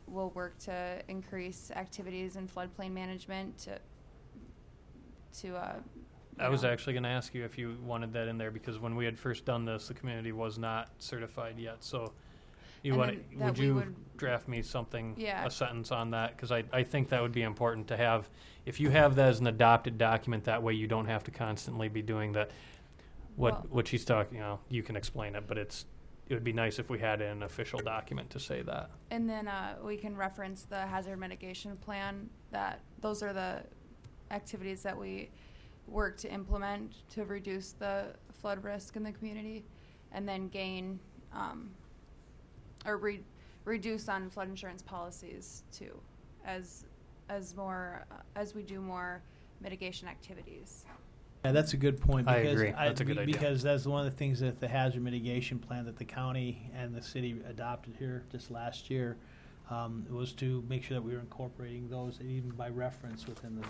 will work to increase activities in floodplain management I was actually going to ask you if you wanted that in there, because when we had first done this, the community was not certified yet. So would you draft me something, a sentence on that? Because I think that would be important to have. If you have that as an adopted document, that way you don't have to constantly be doing that. What she's talking, you can explain it, but it would be nice if we had an official document to say that. And then we can reference the hazard mitigation plan. Those are the activities that we work to implement to reduce the flood risk in the community, and then gain reduce on flood insurance policies too, as we do more mitigation activities. Yeah, that's a good point. Because I agree. That's a good idea. Because that's one of the things that the hazard mitigation plan that the county and the city adopted here just last year was to make sure that we were incorporating those even by reference within the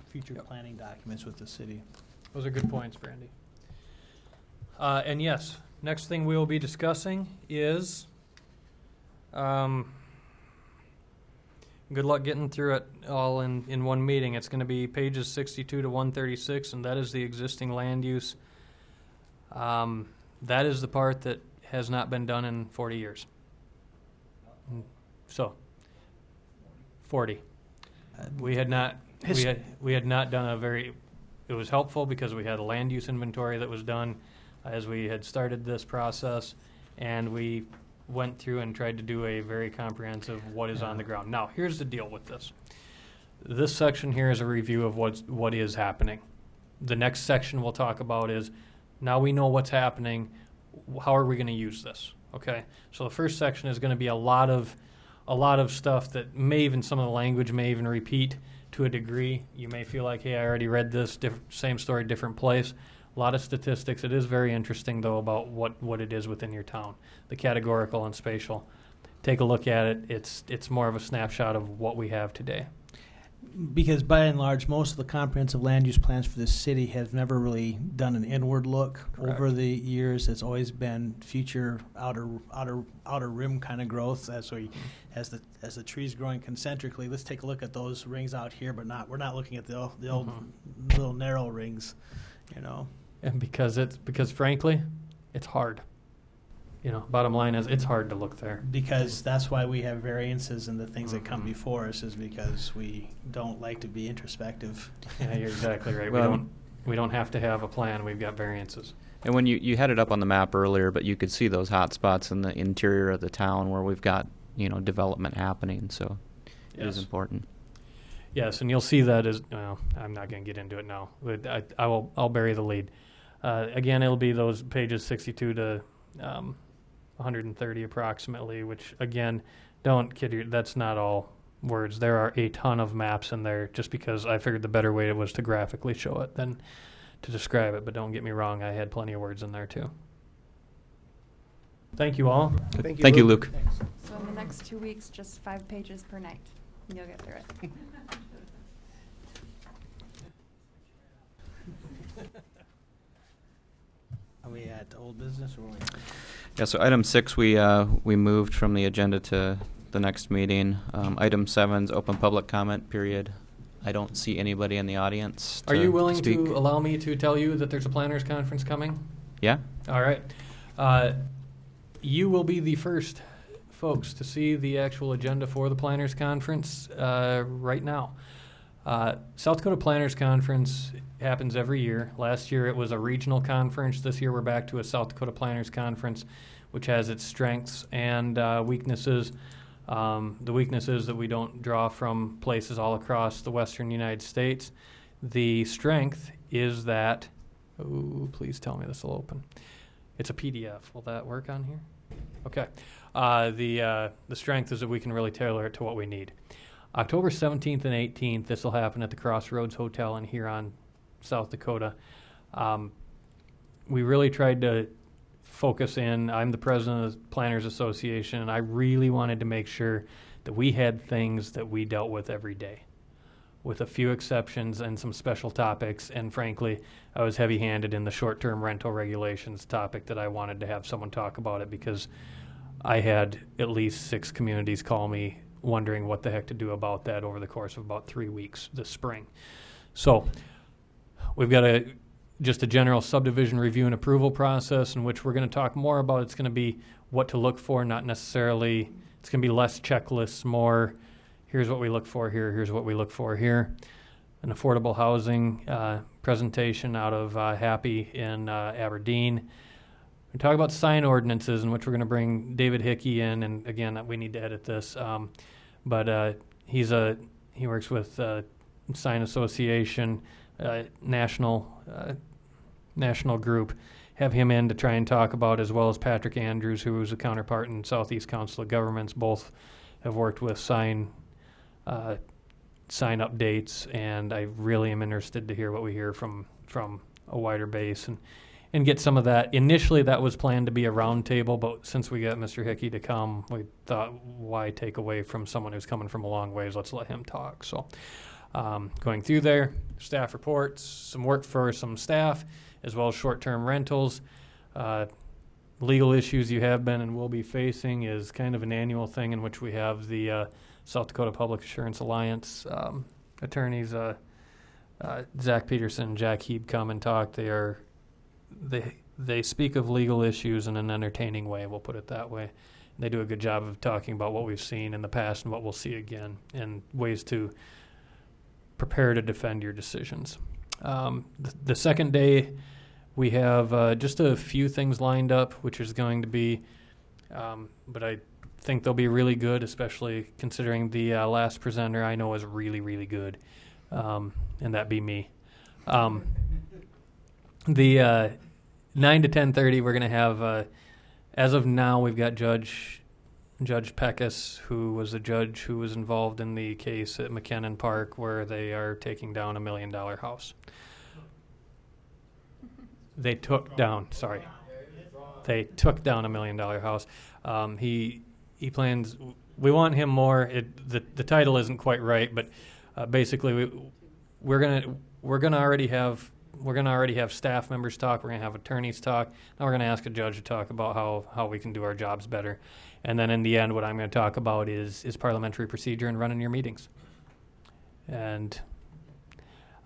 future planning documents with the city. Those are good points, Brandy. And yes, next thing we will be discussing is good luck getting through it all in one meeting. It's going to be pages 62 to 136, and that is the existing land use. That is the part that has not been done in 40 years. So, 40. We had not done a very. It was helpful because we had a land use inventory that was done as we had started this process, and we went through and tried to do a very comprehensive what is on the ground. Now, here's the deal with this. This section here is a review of what is happening. The next section we'll talk about is, now we know what's happening, how are we going to use this? Okay, so the first section is going to be a lot of stuff that some of the language may even repeat to a degree. You may feel like, hey, I already read this, same story, different place. A lot of statistics. It is very interesting, though, about what it is within your town, the categorical and spatial. Take a look at it. It's more of a snapshot of what we have today. Because by and large, most of the comprehensive land use plans for this city have never really done an inward look. Correct. Over the years. It's always been future outer rim kind of growth as the trees growing concentrically. Let's take a look at those rings out here, but we're not looking at the old little narrow rings, you know. And because frankly, it's hard. You know, bottom line is it's hard to look there. Because that's why we have variances in the things that come before us, is because we don't like to be introspective. Yeah, you're exactly right. Well, we don't have to have a plan. We've got variances. And when you had it up on the map earlier, but you could see those hot spots in the interior of the town where we've got, development happening. So it is important. Yes, and you'll see that as well. I'm not going to get into it now. But I'll bury the lead. Again, it'll be those pages 62 to 130 approximately. Which again, don't kid you. That's not all words. There are a ton of maps in there. Just because I figured the better way was to graphically show it than to describe it. But don't get me wrong. I had plenty of words in there too. Thank you all. Thank you, Luke. Thanks. So in the next 2 weeks, just 5 pages per night. And you'll get through it. Are we at old business or? Yeah. So item 6, we moved from the agenda to the next meeting. Item 7's open public comment period. I don't see anybody in the audience. Are you willing speak. to allow me to tell you that there's a planners conference coming? Yeah. All right. You will be the first folks to see the actual agenda for the planners conference right now. South Dakota Planners Conference happens every year. Last year it was a regional conference. This year we're back to a South Dakota Planners Conference, which has its strengths and weaknesses. The weakness is that we don't draw from places all across the western United States. The strength is that, please tell me this will open. It's a PDF. Will that work on here? Okay. The strength is that we can really tailor it to what we need. October 17th and 18th, this will happen at the Crossroads Hotel in Huron, South Dakota. We really tried to focus in. I'm the president of the Planners Association, and I really wanted to make sure that we had things that we dealt with every day, with a few exceptions and some special topics. And frankly, I was heavy-handed in the short-term rental regulations topic that I wanted to have someone talk about it, because I had at least 6 communities call me wondering what the heck to do about that over the course of about 3 weeks this spring. So we've got just a general subdivision review and approval process in which we're going to talk more about. It's going to be what to look for, not necessarily, it's going to be less checklists, more here's what we look for here, here's what we look for here. An affordable housing presentation out of Happy in Aberdeen. We talk about sign ordinances, in which we're going to bring David Hickey in, and again, we need to edit this. But he works with Sign Association, national group. Have him in to try and talk about, as well as Patrick Andrews, who is a counterpart in Southeast Council of Governments. Both have worked with sign updates, and I really am interested to hear what we hear from a wider base and get some of that. Initially, that was planned to be a round table, but since we got Mr. Hickey to come, we thought, why take away from someone who's coming from a long ways? Let's let him talk. So going through there, staff reports, some work for some staff, as well as short-term rentals. Legal issues you have been and will be facing is kind of an annual thing, in which we have the South Dakota Public Assurance Alliance attorneys, Zach Peterson and Jack Heeb, come and talk. They speak of legal issues in an entertaining way, we'll put it that way. They do a good job of talking about what we've seen in the past and what we'll see again, and ways to prepare to defend your decisions. The second day, we have just a few things lined up, which is going to be, but I think they'll be really good, especially considering the last presenter I know is really, really good, and that be me. The 9 to 10:30, we're going to have, as of now, we've got Judge Peckus, who was a judge who was involved in the case at McKinnon Park where they are taking down $1 million house. They took down $1 million house. He plans. We want him more. The title isn't quite right, but basically we're gonna already have staff members talk. We're gonna have attorneys talk. Now we're gonna ask a judge to talk about how we can do our jobs better. And then in the end, what I'm going to talk about is parliamentary procedure and running your meetings. And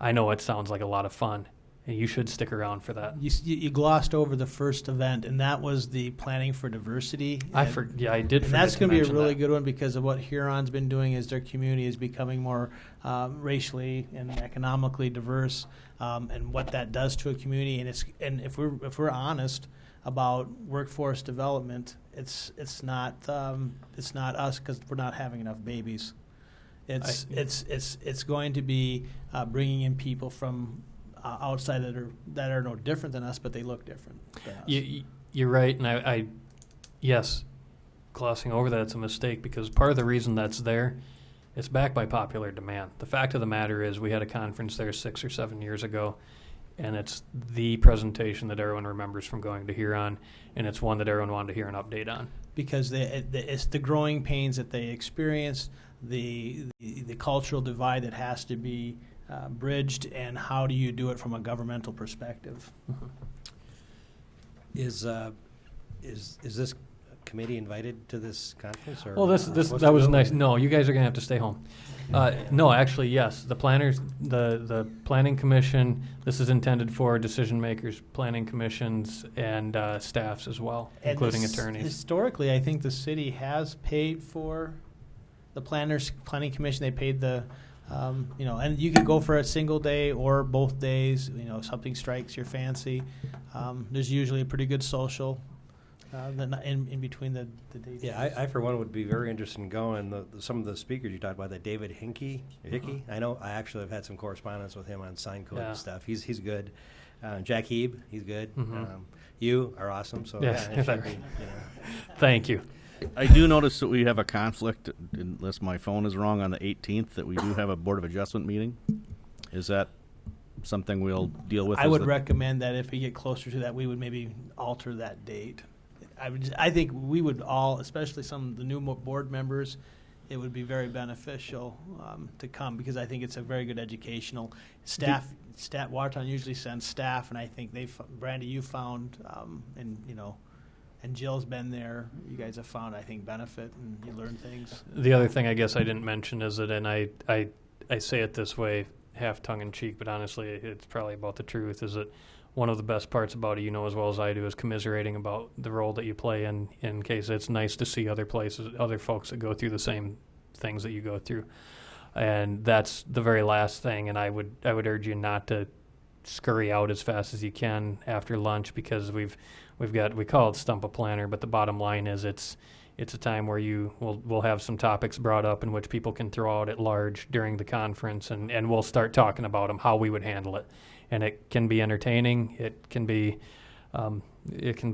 I know it sounds like a lot of fun, and you should stick around for that. You glossed over the first event, and that was the planning for diversity. I did forget to that's going to be a really that. good one because of what Huron's been doing as their community is becoming more racially and economically diverse, and what that does to a community. And if we're honest about workforce development, it's not us because we're not having enough babies. It's going to be bringing in people from outside that are no different than us, but they look different than us. You're right, and yes, glossing over that, it's a mistake because part of the reason that's there, it's backed by popular demand. The fact of the matter is we had a conference there 6 or 7 years ago, and it's the presentation that everyone remembers from going to Huron, and it's one that everyone wanted to hear an update on. Because it's the growing pains that they experience, the cultural divide that has to be bridged, and how do you do it from a governmental perspective? Mm-hmm. Is this committee invited to this conference? Or Well, that was nice. No, you guys are going to have to stay home. No, actually, yes. The planners, the planning commission. This is intended for decision makers, planning commissions, and staffs as well, And including attorneys. Historically, I think the city has paid for the planning commission. They paid the, and you could go for a single day or both days. If something strikes your fancy. There's usually a pretty good social. In between the dates. Yeah, I for one would be very interested in going. Some of the speakers you talked about, that David Hickey, I know I actually have had some correspondence with him on sign code and stuff. He's good. Jack Heeb, he's good. Mm-hmm. You are awesome. So yes. yeah, it should be, Thank you. I do notice that we have a conflict, unless my phone is wrong, on the 18th, that we do have a Board of Adjustment meeting. Is that something we'll deal with? I would recommend that if we get closer to that, we would maybe alter that date. I think we would all, especially some of the new board members, it would be very beneficial to come because I think it's a very good educational staff. Watertown usually sends staff, and I think Brandy, you found, and Jill's been there. You guys have found, I think, benefit and you learn things. The other thing I guess I didn't mention is that, and I say it this way, half tongue in cheek, but honestly, it's probably about the truth, is that one of the best parts about it, as well as I do, is commiserating about the role that you play in case it's nice to see other folks that go through the same things that you go through. And that's the very last thing, and I would urge you not to scurry out as fast as you can after lunch because we call it Stump a Planner, but the bottom line is it's a time where we'll have some topics brought up in which people can throw out at large during the conference, and we'll start talking about them, how we would handle it. And it can be entertaining, it can be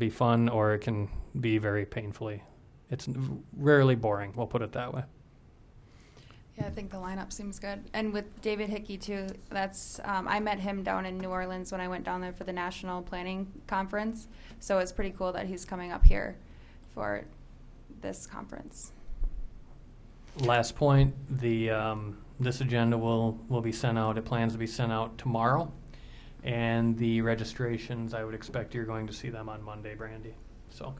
fun, or it can be very painfully. It's rarely boring, we'll put it that way. Yeah, I think the lineup seems good. And with David Hickey, too, that's I met him down in New Orleans when I went down there for the National Planning Conference. So it's pretty cool that he's coming up here for this conference. Last point, this agenda will be sent out. It plans to be sent out tomorrow. And the registrations, I would expect you're going to see them on Monday, Brandy. So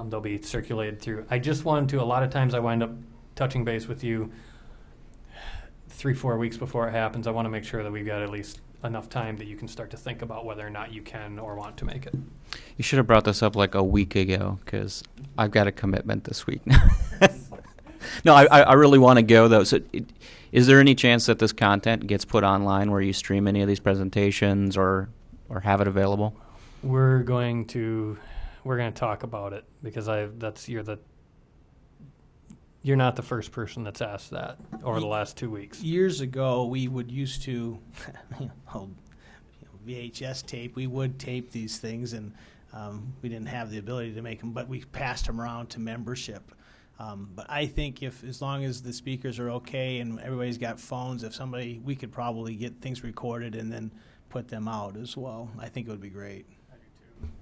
they'll be circulated through. I just wanted to, a lot of times I wind up touching base with you 3-4 weeks before it happens. I want to make sure that we've got at least enough time that you can start to think about whether or not you can or want to make it. You should have brought this up like a week ago, because I've got a commitment this week. No, I really want to go, though. So is there any chance that this content gets put online where you stream any of these presentations or have it available? We're going to talk about it, because you're not the first person that's asked that over the last 2 weeks. Years ago, we would used to VHS tape. We would tape these things, and we didn't have the ability to make them, but we passed them around to membership. But I think as long as the speakers are okay and everybody's got phones, we could probably get things recorded and then put them out as well. I think it would be great.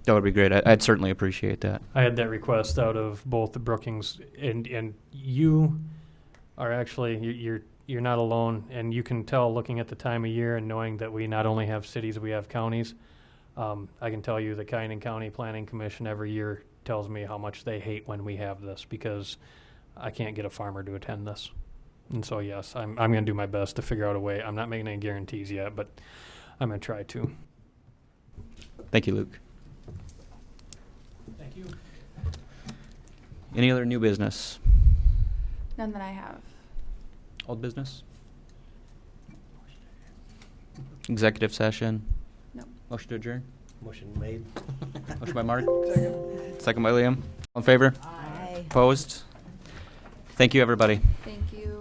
That would be great. I'd certainly appreciate that. I had that request out of both the Brookings, and you are actually, you're not alone, and you can tell looking at the time of year and knowing that we not only have cities, we have counties. I can tell you the Kynan County Planning Commission every year tells me how much they hate when we have this, because I can't get a farmer to attend this. And so, yes, I'm going to do my best to figure out a way. I'm not making any guarantees yet, but I'm going to try to. Thank you, Luke. Thank you. Any other new business? None that I have. Old business? Executive session? No. Motion to adjourn? Motion made. Motion by Mark. Second by Liam. All in favor? Aye. Opposed? Thank you, everybody. Thank you.